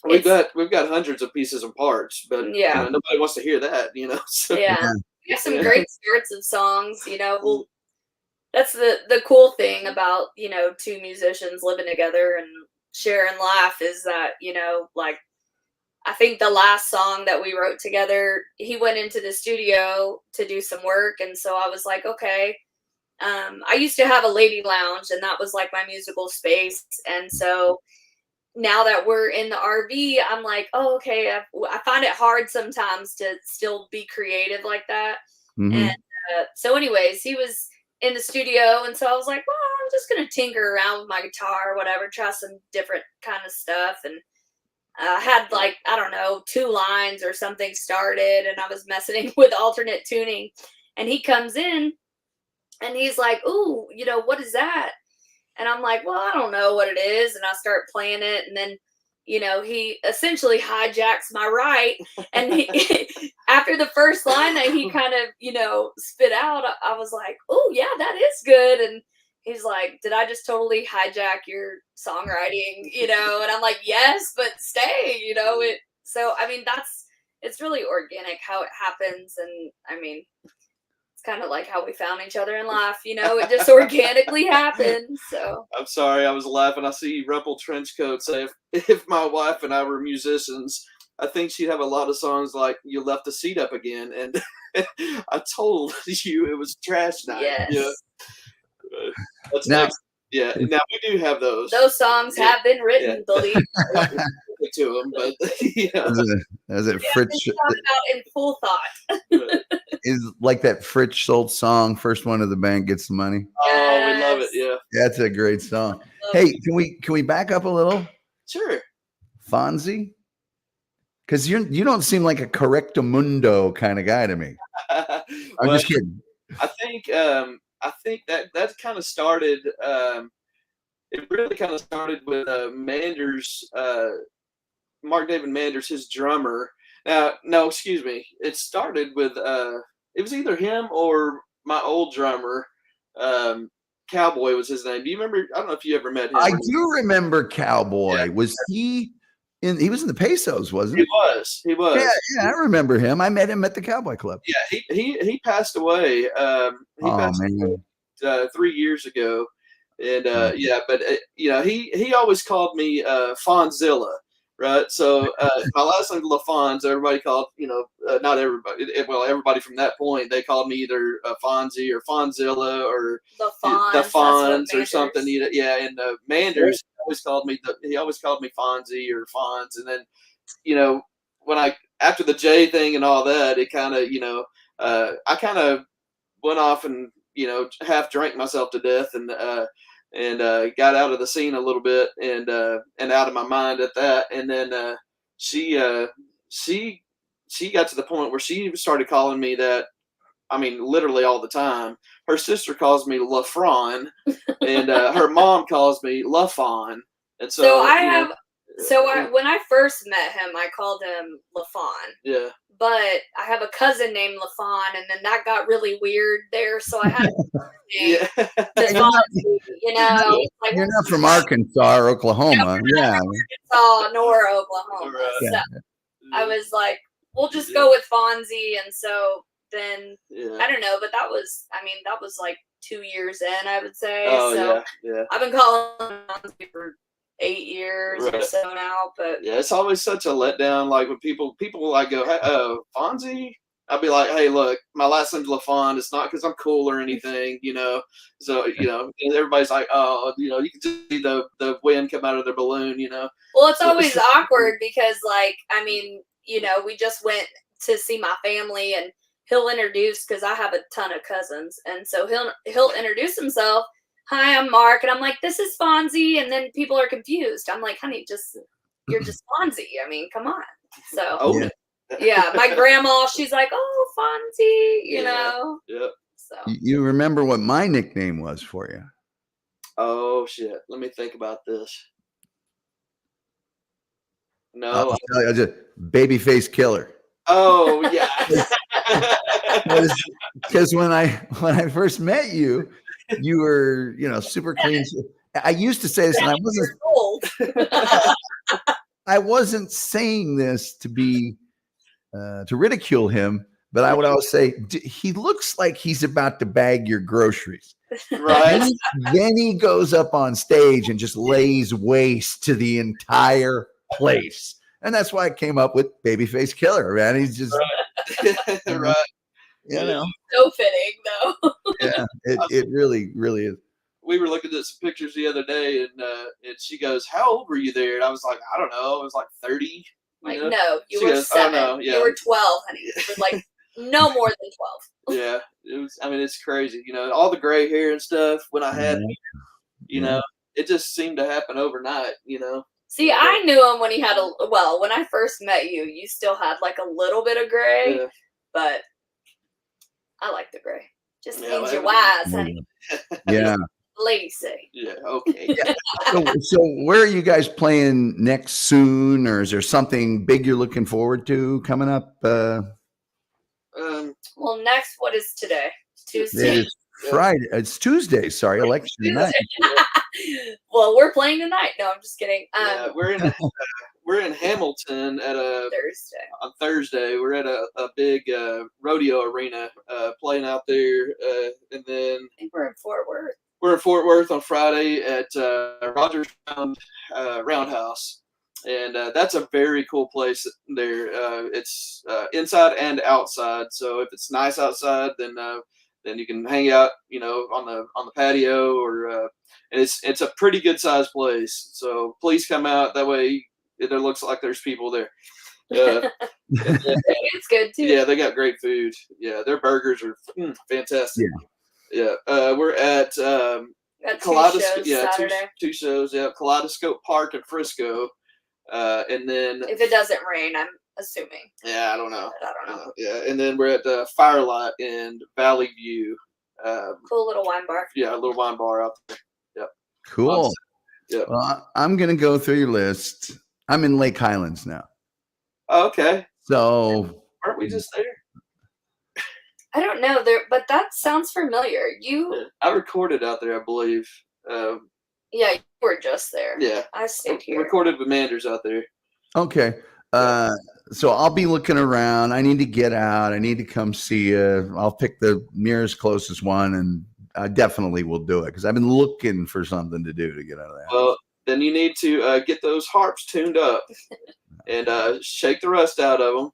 we've got hundreds of pieces and parts, but nobody wants to hear that, So. Yeah, we have some great starts of songs. Well, that's the cool thing about 2 musicians living together and sharing life is that like. I think the last song that we wrote together, he went into the studio to do some work. And so I was like, okay. I used to have a lady lounge, and that was like my musical space. And so now that we're in the RV, I'm like, oh, okay. I find it hard sometimes to still be creative like that. Mm-hmm. And so anyways, he was in the studio. And so I was like, well, I'm just going to tinker around with my guitar or whatever, try some different kind of stuff. And I had like, I don't know, 2 lines or something started, and I was messing with alternate tuning, and he comes in and he's like, "Ooh, what is that?" And I'm like, "Well, I don't know what it is." And I start playing it, and then, he essentially hijacks my right. And after the first line that he kind of, spit out, I was like, "Oh yeah, that is good." And he's like, "Did I just totally hijack your songwriting?" And I'm like, "Yes, but stay, it." So, I mean, it's really organic how it happens. And I mean, it's kind of like how we found each other in life, it just organically happened. So I'm sorry, I was laughing. I see Rumpled Trenchcoat say, if my wife and I were musicians, I think she'd have a lot of songs like "You Left the Seat Up Again." And I told you it was trash night. yes. That's now we do have those. Those songs have been written, believe me. it to him, but yeah. Is it Yeah, Fritz? think about in full thought. Is like that Fritz Schultz song, "First One to the Bank Gets the Money." Oh, we love it. Yes. Yeah, That's a great song. Love Hey, can we back up a little, sure. Fonzie? Because you don't seem like a correctamundo kind of guy to me. I'm Well, just kidding. I think that kind of started. It really kind of started with Manders, Mark David Manders, his drummer. No, excuse me. It started with it was either him or my old drummer. Cowboy was his name. Do you remember? I don't know if you ever met him. I do remember Cowboy. Yeah. Was he in? He was in the Pesos, wasn't He he? was. He was. Yeah, I remember him. I met him at the Cowboy Club. Yeah. He passed away. He Oh passed man. away 3 years ago, and Oh. yeah, but you know, he always called me Fonzilla, right? So my last name Lafon, so everybody called, you know, not everybody, well, everybody from that point, they called me either Fonzie or Fonzilla or The the Fonz, Fonz or something. Yeah, and Manders always called me Fonzie or Fonz, and then, you know, when after the J thing and all that, it kind of, you know, I kind of went off and, you know, half drank myself to death and got out of the scene a little bit and out of my mind at that. And then she got to the point where she started calling me that. I mean, literally all the time. Her sister calls me Lafron, and her mom calls me Lafon. And so I you know, have. When I first met him, I called him Lafon. yeah. But I have a cousin named Lafon, and then that got really weird there. So I had to name Yeah. Fonzie, you know, like You're not from Arkansas or Oklahoma. Yeah. Arkansas nor Oklahoma. Right. So I was like, we'll just go with Fonzie. And so then Yeah. I don't know, but that was like 2 years in, I would say. Oh so yeah. I've been calling him Fonzie for 8 years or Right. so now, but Yeah, it's always such a letdown. Like when people like go, hey, Fonzie. I'll be like, hey, look, my last name's Lafon. It's not because I'm cool or anything, you know. So, you know, and everybody's like, oh, you know, you can just see the wind come out of their balloon, you know. well, it's always awkward because, like, I mean, you know, we just went to see my family and he'll introduce, because I have a ton of cousins, and so he'll introduce himself. Hi, I'm Mark, and I'm like, this is Fonzie, and then people are confused. I'm like, honey, you're just Fonzie. I mean, come on. So Oh, yeah, my grandma, she's like, oh, Fonzie, you know. yeah. So You remember what my nickname was for you? Oh shit. Let me think about this. No. I'll tell you, I just Babyface Killer. Oh yeah. Because when I first met you, you were, you know, super clean. I used to say this, and I wasn't saying this to be to ridicule him, but I would always say he looks like he's about to bag your groceries. Right. Then he goes up on stage and just lays waste to the entire place. And that's why I came up with Babyface Killer, man. He's just Right. you know. so fitting though. Yeah, it really is. We were looking at some pictures the other day, and she goes, "How old were you there?" And I was like, "I don't know. I was like 30." Like, know? no, you She were goes, 7. "Oh, no, yeah." You were 12, honey. You were like no more than 12. Yeah, it was. I mean, it's crazy. You know, all the gray hair and stuff. When I had, you know, it just seemed to happen overnight. You know. See, I knew him when he had when I first met you, you still had like a little bit of gray, Yeah. but I like the gray. Just Yeah, means you're well, wise, honey. Yeah. Ladies say. Yeah. Okay. So where are you guys playing next soon, or is there something big you're looking forward to coming up? Well, next, what is today? Tuesday. It's Friday. It's Tuesday. Sorry, election night. Well, we're playing tonight. No, I'm just kidding. Yeah, we're in Hamilton at Thursday. on Thursday. We're at a big rodeo arena playing out there, and then I think we're in Fort Worth. we're in Fort Worth on Friday at Rogers Roundhouse, and that's a very cool place there. It's inside and outside. So if it's nice outside, then you can hang out, you know, on the patio, or and it's a pretty good sized place. So please come out. That way, It looks like there's people there. And then, It's good too. yeah, they got great food. Yeah, their burgers are fantastic. Yeah. We're at Got 2 Kaleidoscope. shows Yeah, Saturday. two shows. Yeah, Kaleidoscope Park in Frisco. And then If it doesn't rain, I'm assuming. yeah, I don't know. But I don't know. Yeah, and then we're at Firelight in Valley View. Cool little wine bar. Yeah, a little wine bar out there. Yep. Cool. Yeah. Well, I'm going to go through your list. I'm in Lake Highlands now. Oh, okay. So Aren't we just there? I don't know there, but that sounds familiar. You, I recorded out there, I believe. yeah, you were just there. Yeah. I stayed here. Recorded with Manders out there. okay. So I'll be looking around. I need to get out. I need to come see you. I'll pick the nearest closest one, and I definitely will do it because I've been looking for something to do to get out of that. Well, then you need to get those harps tuned up and shake the rust out of them.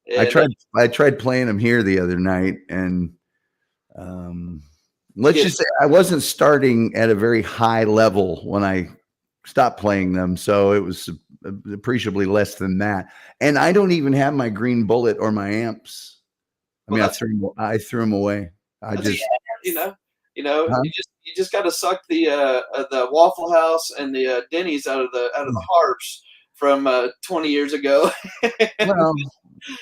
And, I tried playing them here the other night, and let's just say I wasn't starting at a very high level when I stopped playing them, so it was appreciably less than that. And I don't even have my green bullet or my amps. I mean, I threw them away. I just you know, Huh? you just got to suck the Waffle House and the Denny's out of the harps from 20 years ago. well,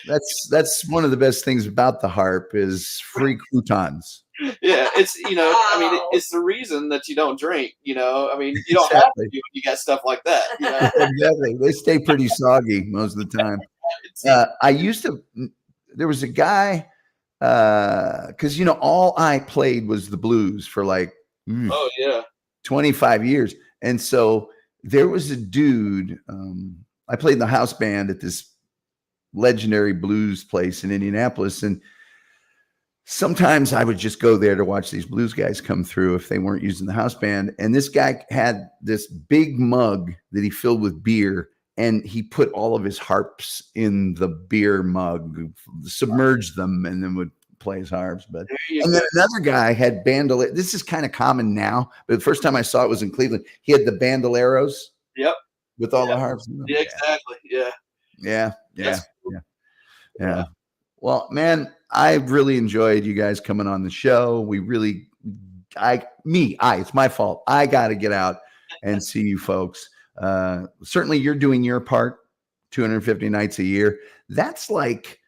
that's one of the best things about the harp is free croutons. Yeah, it's I mean, Wow. it's the reason that you don't drink. I mean, you don't have to do when you got stuff like that. Exactly. They stay pretty soggy most of the time. I used to. There was a guy because all I played was the blues for like Oh yeah. 25 years, and so there was a dude. I played in the house band at this legendary blues place in Indianapolis, and sometimes I would just go there to watch these blues guys come through if they weren't using the house band. And this guy had this big mug that he filled with beer, and he put all of his harps in the beer mug, submerged them, and then would play his harps. But and then another guy had bandolier. This is kind of common now, but the first time I saw it was in Cleveland. He had the bandoleros. Yep. With all the harps. Yeah, exactly. Yeah. Yeah. That's cool. Yeah. Well, man, I've really enjoyed you guys coming on the show. It's my fault. I got to get out and see you folks. Certainly you're doing your part 250 nights a year. That's like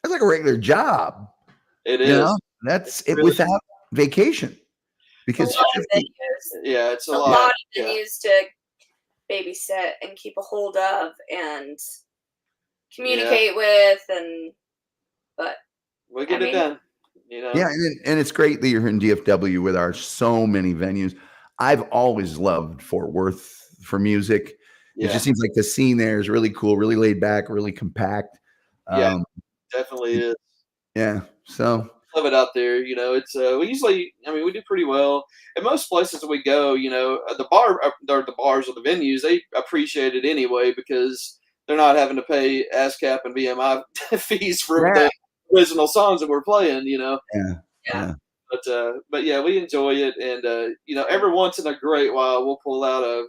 a regular job. It is. That's it without vacation. Because a lot of venues. Yeah, it's A lot of venues to babysit and keep a hold of and communicate with, but we'll get it done. Yeah, and it's great that you're in DFW with our so many venues. I've always loved Fort Worth for music. Yeah. It just seems like the scene there is really cool, really laid back, really compact. Yeah, definitely is. Yeah, so love it out there. It's we usually, we do pretty well at most places that we go. The bars or the venues, they appreciate it anyway because they're not having to pay ASCAP and BMI fees for the original songs that we're playing. Yeah. But yeah, we enjoy it, and every once in a great while we'll pull out a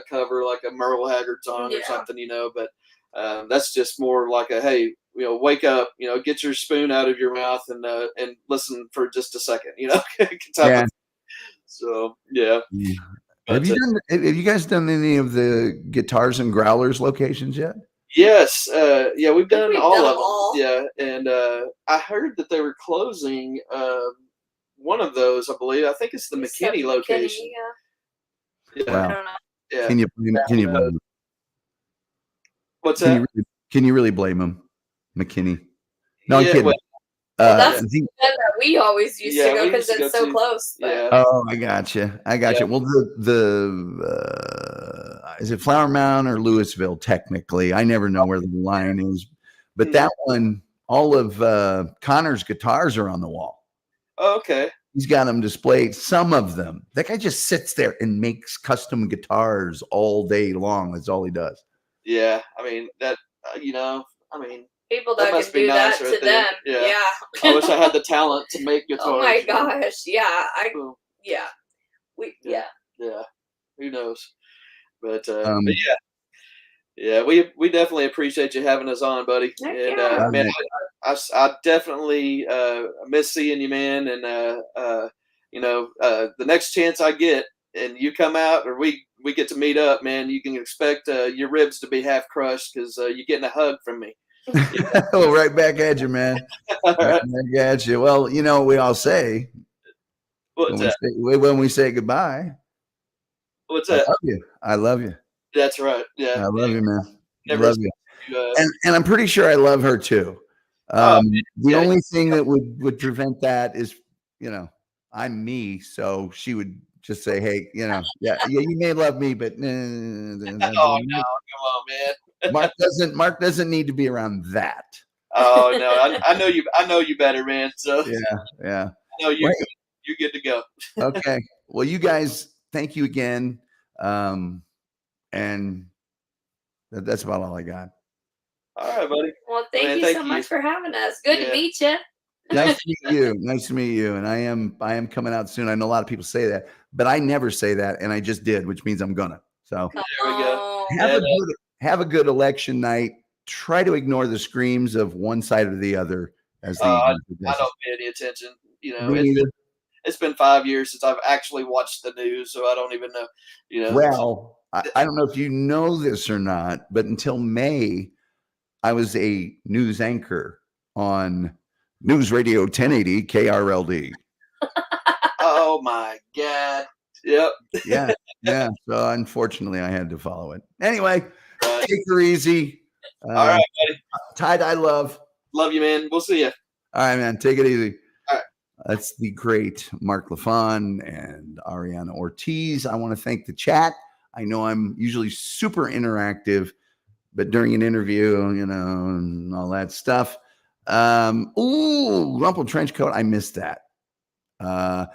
cover like a Merle Haggard song or something. But that's just more like a hey, wake up, get your spoon out of your mouth and listen for just a second, So yeah. Have you guys done any of the Guitars and Growlers locations yet? Yes. Yeah, we've done all of them. All. Yeah. And I heard that they were closing one of those, I believe. I think it's the McKinney location. Yeah. Wow. I don't know. Yeah. Can you blame them? What's that? Can you really blame them? McKinney. No, I'm kidding. Well, that's the one that we always used to go because it's so close. But. Yeah. Oh, I got you. Well, is it Flower Mound or Louisville? Technically, I never know where the line is, but that one, all of Connor's guitars are on the wall. Oh, okay. He's got them displayed. Some of them. That guy just sits there and makes custom guitars all day long. That's all he does. Yeah, I mean that. People that can do that to them. Yeah. I wish I had the talent to make guitars. Oh my gosh. Yeah. Yeah. Yeah. Who knows? But yeah. Yeah, we definitely appreciate you having us on, buddy. Heck And yeah. man, I definitely miss seeing you, man. And the next chance I get and you come out or we get to meet up, man, you can expect your ribs to be half crushed because you're getting a hug from me. Well, right back at you, man. All Right right, back at you. Well, we all say what's that? when we say goodbye, What's I that? love you. I love you. That's right. Yeah, I love you, man. never Love you. you, And I'm pretty sure I love her too. oh, The yeah. only thing that would prevent that is, I'm me, so she would just say, "Hey, you may love me, but Oh no, come on, man. Mark doesn't need to be around that." Oh no, I know you better, man. So Yeah. I know Right. you're good to go. Okay. Well, you guys, thank you again. And that's about all I got. All right, buddy. Well, thank Man, you thank so you. much for having us. Good Yeah. to meet you. Nice to meet you. Nice to meet you. And I am coming out soon. I know a lot of people say that, but I never say that, and I just did, which means I'm gonna. So There we go. Oh, have a good election night. Try to ignore the screams of one side or the other as the I evening progresses. don't pay any attention. Me neither. It's been 5 years since I've actually watched the news, so I don't even know. Well, I don't know if you know this or not, but until May, I was a news anchor on News Radio 1080 KRLD. Oh my God. Yep. Yeah. So unfortunately, I had to follow it. Anyway, Right. take her easy. All right, buddy. Tie-dye love. Love you, man. We'll see you. All right, man. Take it easy. All right. That's the great Mark Lafon and Ariana Ortiz. I want to thank the chat. I know I'm usually super interactive, but during an interview, and all that stuff. Rumpled trench coat. I missed that. I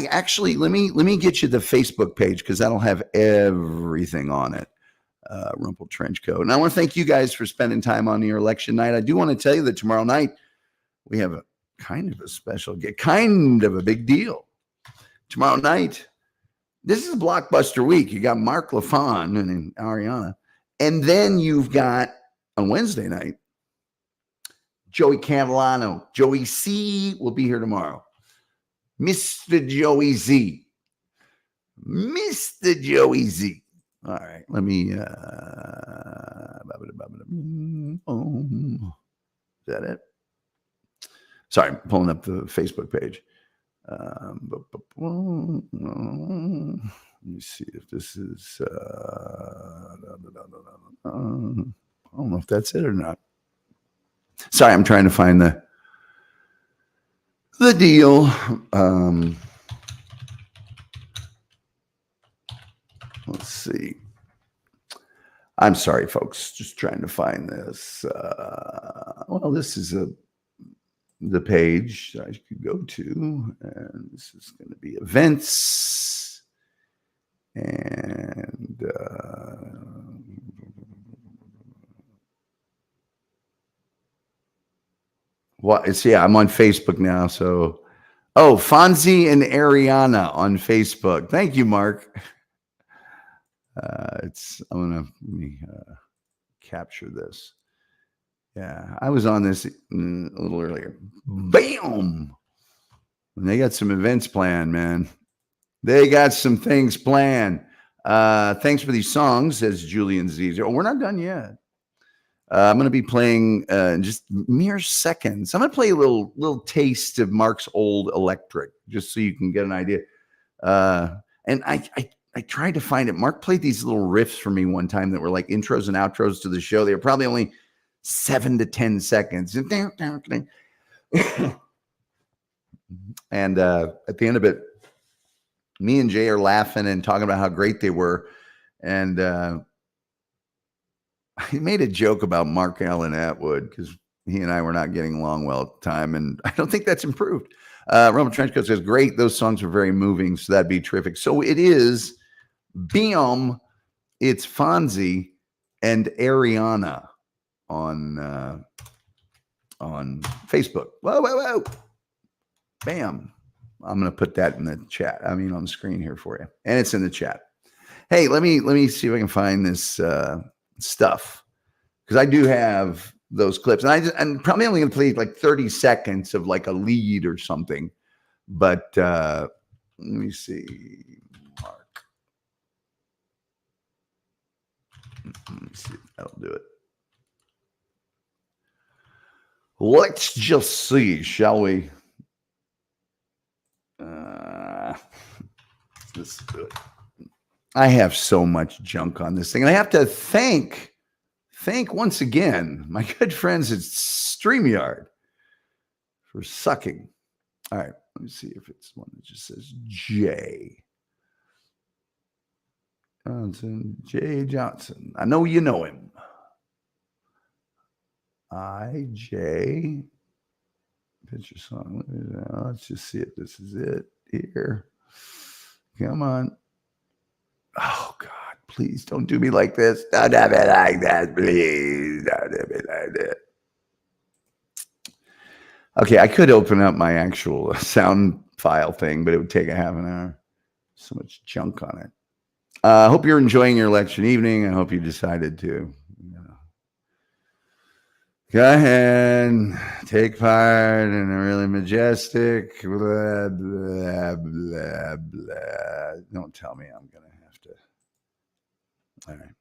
actually let me get you the Facebook page because that'll have everything on it. Rumpled trench coat. And I want to thank you guys for spending time on your election night. I do want to tell you that tomorrow night we have a kind of a special, kind of a big deal. Tomorrow night, this is blockbuster week. You got Mark Lafon and Ariana, and then you've got on Wednesday night Joey Catalano. Joey C will be here tomorrow. Mr. Joey Z. Mr. Joey Z. All right, let me. Is that it? Sorry, I'm pulling up the Facebook page. Let me see if this is. I don't know if that's it or not. Sorry, I'm trying to find the deal. Let's see. I'm sorry, folks. Just trying to find this. This is the page I could go to, and this is going to be events, and I'm on Facebook now. So, Fonzie and Ariana on Facebook. Thank you, Mark. Let me capture this. Yeah, I was on this a little earlier. Bam! And they got some events planned, man. They got some things planned. Thanks for these songs, says Julian Z. Oh, we're not done yet. I'm going to be playing just mere seconds. I'm going to play a little taste of Mark's old electric, just so you can get an idea. And I tried to find it. Mark played these little riffs for me one time that were like intros and outros to the show. They were probably only 7 to 10 seconds. And at the end of it, me and Jay are laughing and talking about how great they were. And I made a joke about Mark Allen Atwood because he and I were not getting along well at the time. And I don't think that's improved. Rumble Trenchcoat says, great. Those songs were very moving. So that'd be terrific. So it is Beam. It's Fonzie and Ariana on Facebook. Whoa. Bam. I'm going to put that in the chat. I mean, on the screen here for you. And it's in the chat. Hey, let me see if I can find this stuff because I do have those clips, and I'm probably only going to play like 30 seconds of like a lead or something. But let me see, Mark. Let me see if that'll do it. Let's just see, shall we? Let's do it. I have so much junk on this thing, and I have to thank once again my good friends at StreamYard for sucking. All right, let me see if it's one that just says J. Johnson, J. Johnson. I know you know him. IJ. Picture song. Let's just see if this is it here. Come on. Oh, God, please don't do me like this. Don't do me like that, please. Don't do me like that. Okay, I could open up my actual sound file thing, but it would take a half an hour. So much junk on it. I hope you're enjoying your election evening. I hope you decided to go ahead, take part in a really majestic blah, blah, blah, blah. Don't tell me I'm going to have to. All right.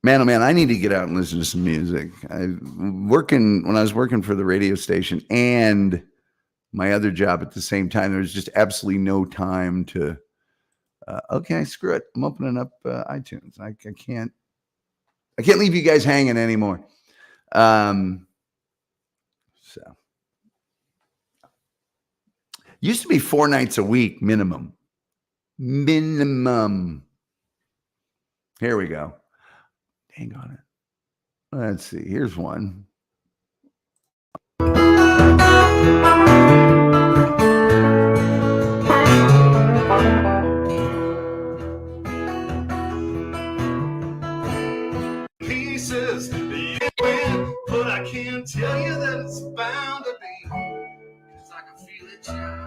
Man, oh man, I need to get out and listen to some music. When I was working for the radio station and my other job at the same time, there was just absolutely no time to, okay, screw it. I'm opening up iTunes. I can't leave you guys hanging anymore. So used to be 4 nights a week minimum. Here we go. Hang on it. Let's see. Here's one. Pieces, yeah, but I can't tell you that it's bound to be, 'cause I can feel it shining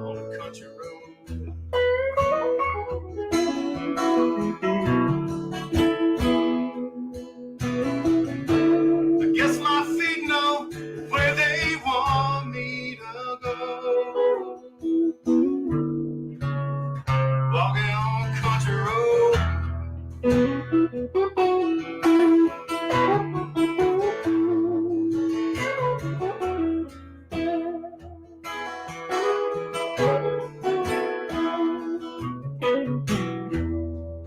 on a country road. I guess my feet know where they want me to go. Walking on a country road.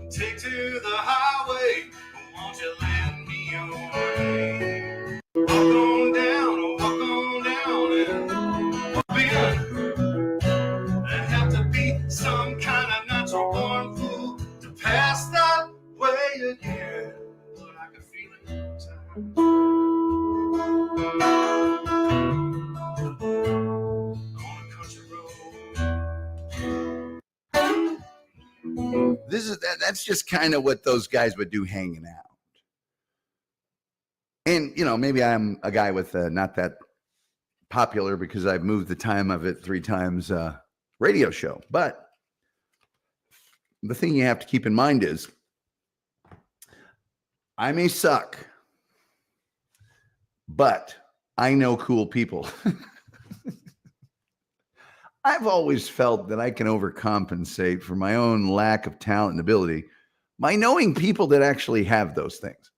Take to the highway, won't you lend me your hand? Walk on down and walk in. There have to be some kind of natural born fool to pass that way again. But I can feel it inside. On a country road. That's just kind of what those guys would do hanging out. And, maybe I'm a guy with not that popular because I've moved the time of it 3 times radio show. But the thing you have to keep in mind is I may suck, but I know cool people. I've always felt that I can overcompensate for my own lack of talent and ability by knowing people that actually have those things.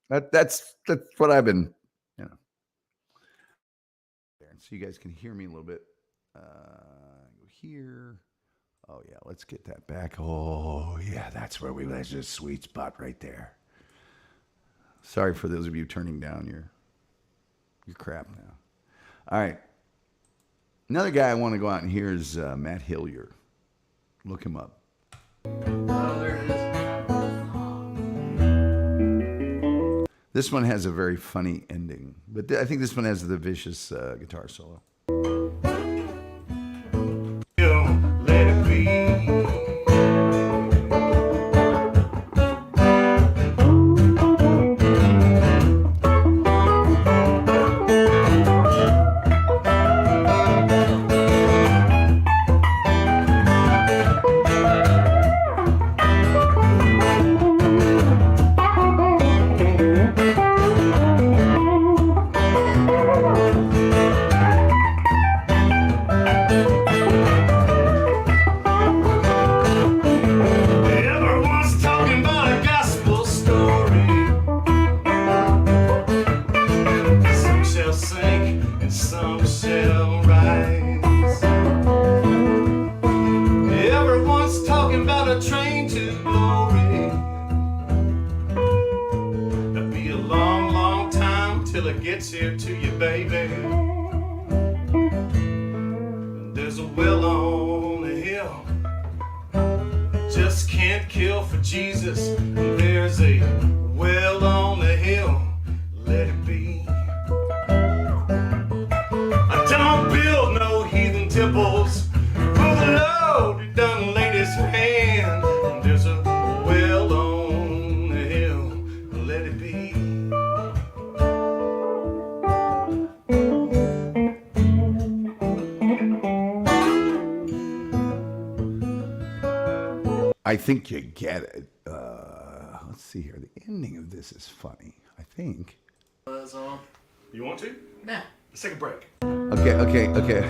That's what I've been, So you guys can hear me a little bit. Go here. Oh yeah, let's get that back. Oh yeah, that's a sweet spot right there. Sorry for those of you turning down your crap now. All right. Another guy I want to go out and hear is Matt Hillier. Look him up. Oh, there it is. This one has a very funny ending, but I think this one has the vicious guitar solo. Let it be. and some shall rise. Everyone's talking about a train to glory. It'll be a long, long time till it gets here to you, baby. There's a well on the hill, just can't kill for Jesus. There's a well on the hill, let it be. I don't build no heathen temples for the Lord who done laid his hand. There's a well on the hill, let it be. I think you get it. Let's see here. The ending of this is funny, I think. You want to? Nah. Let's take a break. Okay.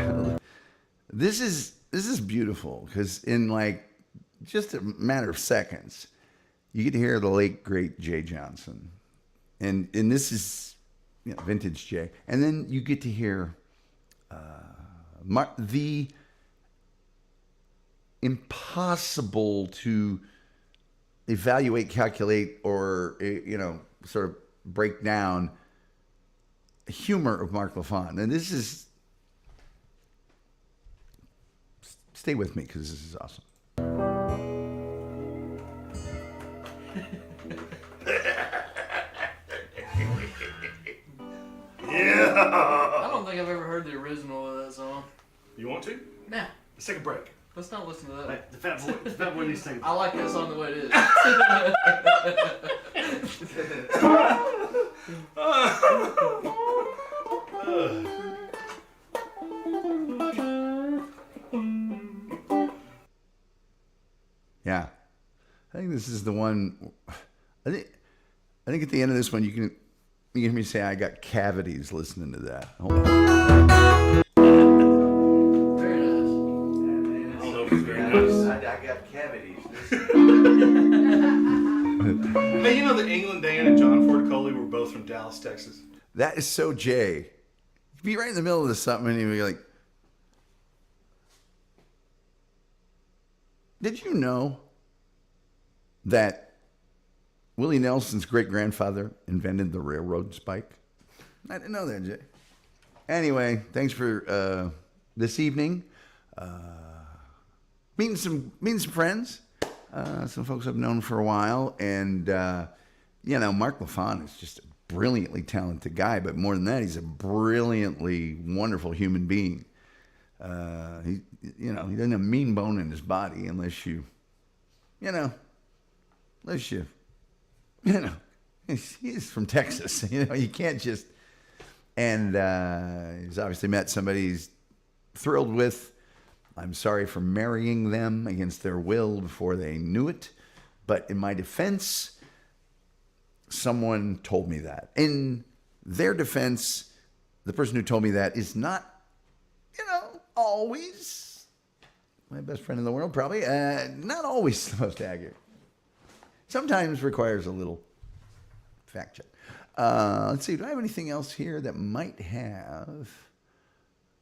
This is beautiful because in like just a matter of seconds, you get to hear the late great Jay Johnson, and this is vintage Jay, and then you get to hear the impossible to evaluate, calculate, or sort of break down humor of Mark Lafon. And this is, stay with me because this is awesome. Yeah. I don't think I've ever heard the original of that song. You want to? Nah. Let's take a break. Let's not listen to that. Hey, the fat boy needs to take a break. I like that song the way it is. Yeah, I think this is the one. I think at the end of this one, you can hear me say, "I got cavities" listening to that. Hold on. Very nice. I don't know if it's very nice. I got cavities. Hey, you know that England Dan and John Ford Coley were both from Dallas, Texas? That is so Jay. You'd be right in the middle of something and you'd be like, did you know that Willie Nelson's great-grandfather invented the railroad spike? I didn't know that, Jay. Anyway, thanks for this evening. Meeting some friends, some folks I've known for a while, and Mark Lafon is just a brilliantly talented guy, but more than that, he's a brilliantly wonderful human being. He doesn't have a mean bone in his body unless he's from Texas. You can't just, and he's obviously met somebody he's thrilled with. I'm sorry for marrying them against their will before they knew it. But in my defense, someone told me that. In their defense, the person who told me that is not, always my best friend in the world, probably. Not always the most accurate. Sometimes requires a little fact check. Let's see. Do I have anything else here that might have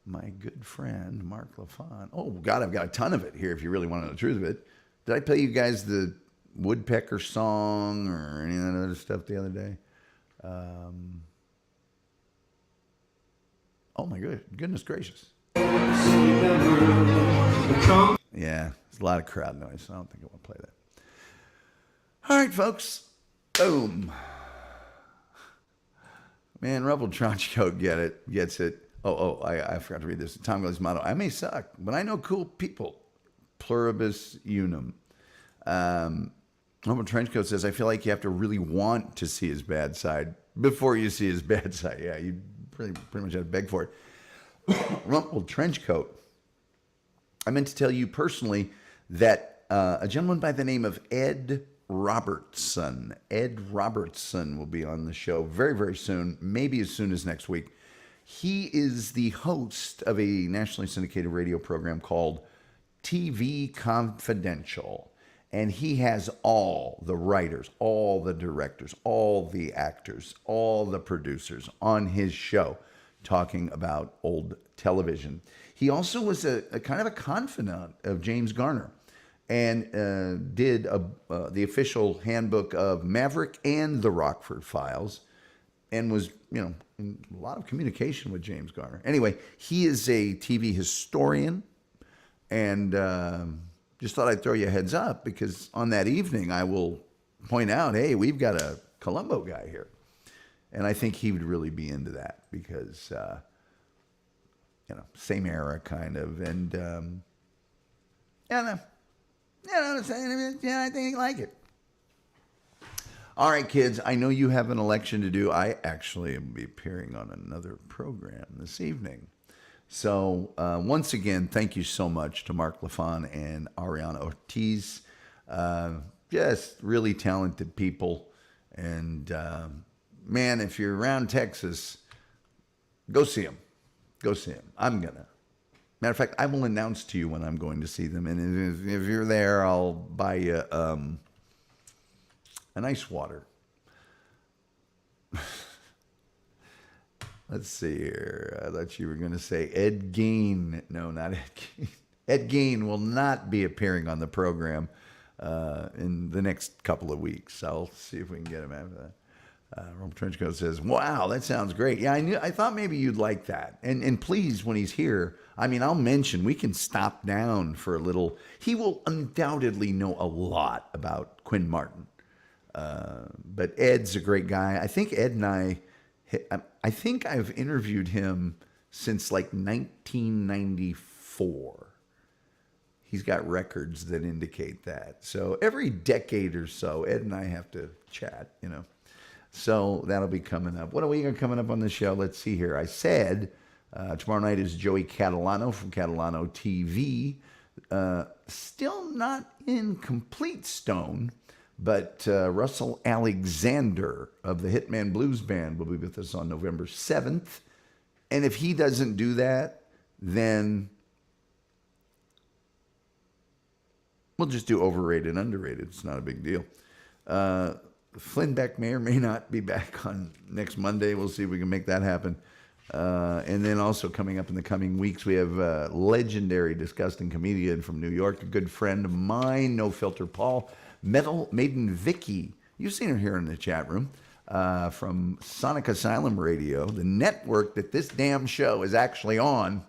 my good friend Mark Lafon? Oh, God, I've got a ton of it here if you really want to know the truth of it. Did I play you guys the Woodpecker song or any of that other stuff the other day? Oh, my goodness gracious. Yeah, there's a lot of crowd noise, so I don't think I want to play that. All right, folks. Boom. Man, Ruffled Trenchcoat gets it. I forgot to read this. Tom Gillespie's motto: I may suck, but I know cool people. Pluribus unum. Ruffled Trenchcoat says, I feel like you have to really want to see his bad side before you see his bad side. Yeah, you pretty much have to beg for it. Rumpled Trenchcoat. I meant to tell you personally that a gentleman by the name of Ed Robertson will be on the show very, very soon, maybe as soon as next week. He is the host of a nationally syndicated radio program called TV Confidential. And he has all the writers, all the directors, all the actors, all the producers on his show. talking about old television. He also was a kind of a confidant of James Garner, and did the official handbook of Maverick and the Rockford Files, and was, in a lot of communication with James Garner. Anyway, he is a TV historian, and just thought I'd throw you a heads up, because on that evening I will point out, hey, we've got a Columbo guy here. And I think he would really be into that, because, same era kind of. And, I think he'd like it. All right, kids, I know you have an election to do. I actually am be appearing on another program this evening. So once again, thank you so much to Mark Lafon and Ariana Ortiz. Just really talented people. And man, if you're around Texas, go see them. Go see them. I'm going to. Matter of fact, I will announce to you when I'm going to see them. And if you're there, I'll buy you an ice water. Let's see here. I thought you were going to say Ed Gein. No, not Ed Gein. Ed Gein will not be appearing on the program in the next couple of weeks. I'll see if we can get him after that. Rome Trenchcoat says, wow, that sounds great. Yeah, I thought maybe you'd like that. And please, when he's here, I'll mention, we can stop down for a little. He will undoubtedly know a lot about Quinn Martin. But Ed's a great guy. I think Ed and I think I've interviewed him since like 1994. He's got records that indicate that. So every decade or so, Ed and I have to chat, So that'll be coming up. What are we got coming up on the show? Let's see here. I said tomorrow night is Joey Catalano from Catalano TV. Still not in complete stone, but Russell Alexander of the Hitman Blues Band will be with us on November 7th. And if he doesn't do that, then we'll just do overrated, underrated. It's not a big deal. Flynn Beck may or may not be back on next Monday. We'll see if we can make that happen. And then also coming up in the coming weeks, we have a legendary disgusting comedian from New York, a good friend of mine, No Filter Paul, Metal Maiden Vicky. You've seen her here in the chat room, from Sonic Asylum Radio, the network that this damn show is actually on.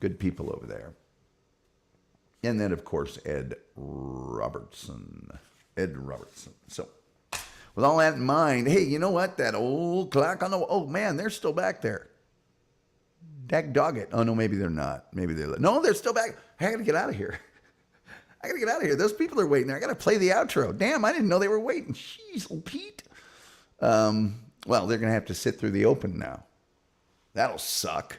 Good people over there. And then, of course, Ed Robertson. So, with all that in mind, hey, you know what? That old clock on the wall. Oh, man, they're still back there. Dag dog it. Oh, no, maybe they're not. No, they're still back. I got to get out of here. Those people are waiting. I got to play the outro. Damn, I didn't know they were waiting. Jeez, old Pete. Well, they're going to have to sit through the open now. That'll suck.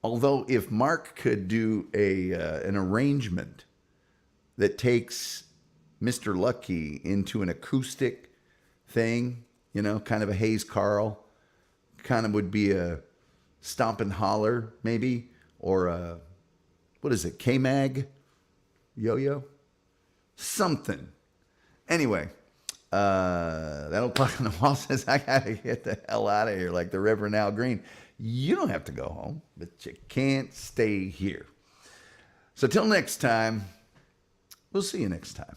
Although if Mark could do an arrangement that takes Mr. Lucky into an acoustic thing, kind of a Hayes Carl, kind of would be a Stomp and Holler maybe, or a, what is it, K-Mag? Yo-Yo? Something. Anyway, that old clock on the wall says, I got to get the hell out of here, like the Reverend Al Green. You don't have to go home, but you can't stay here. So till next time, we'll see you next time.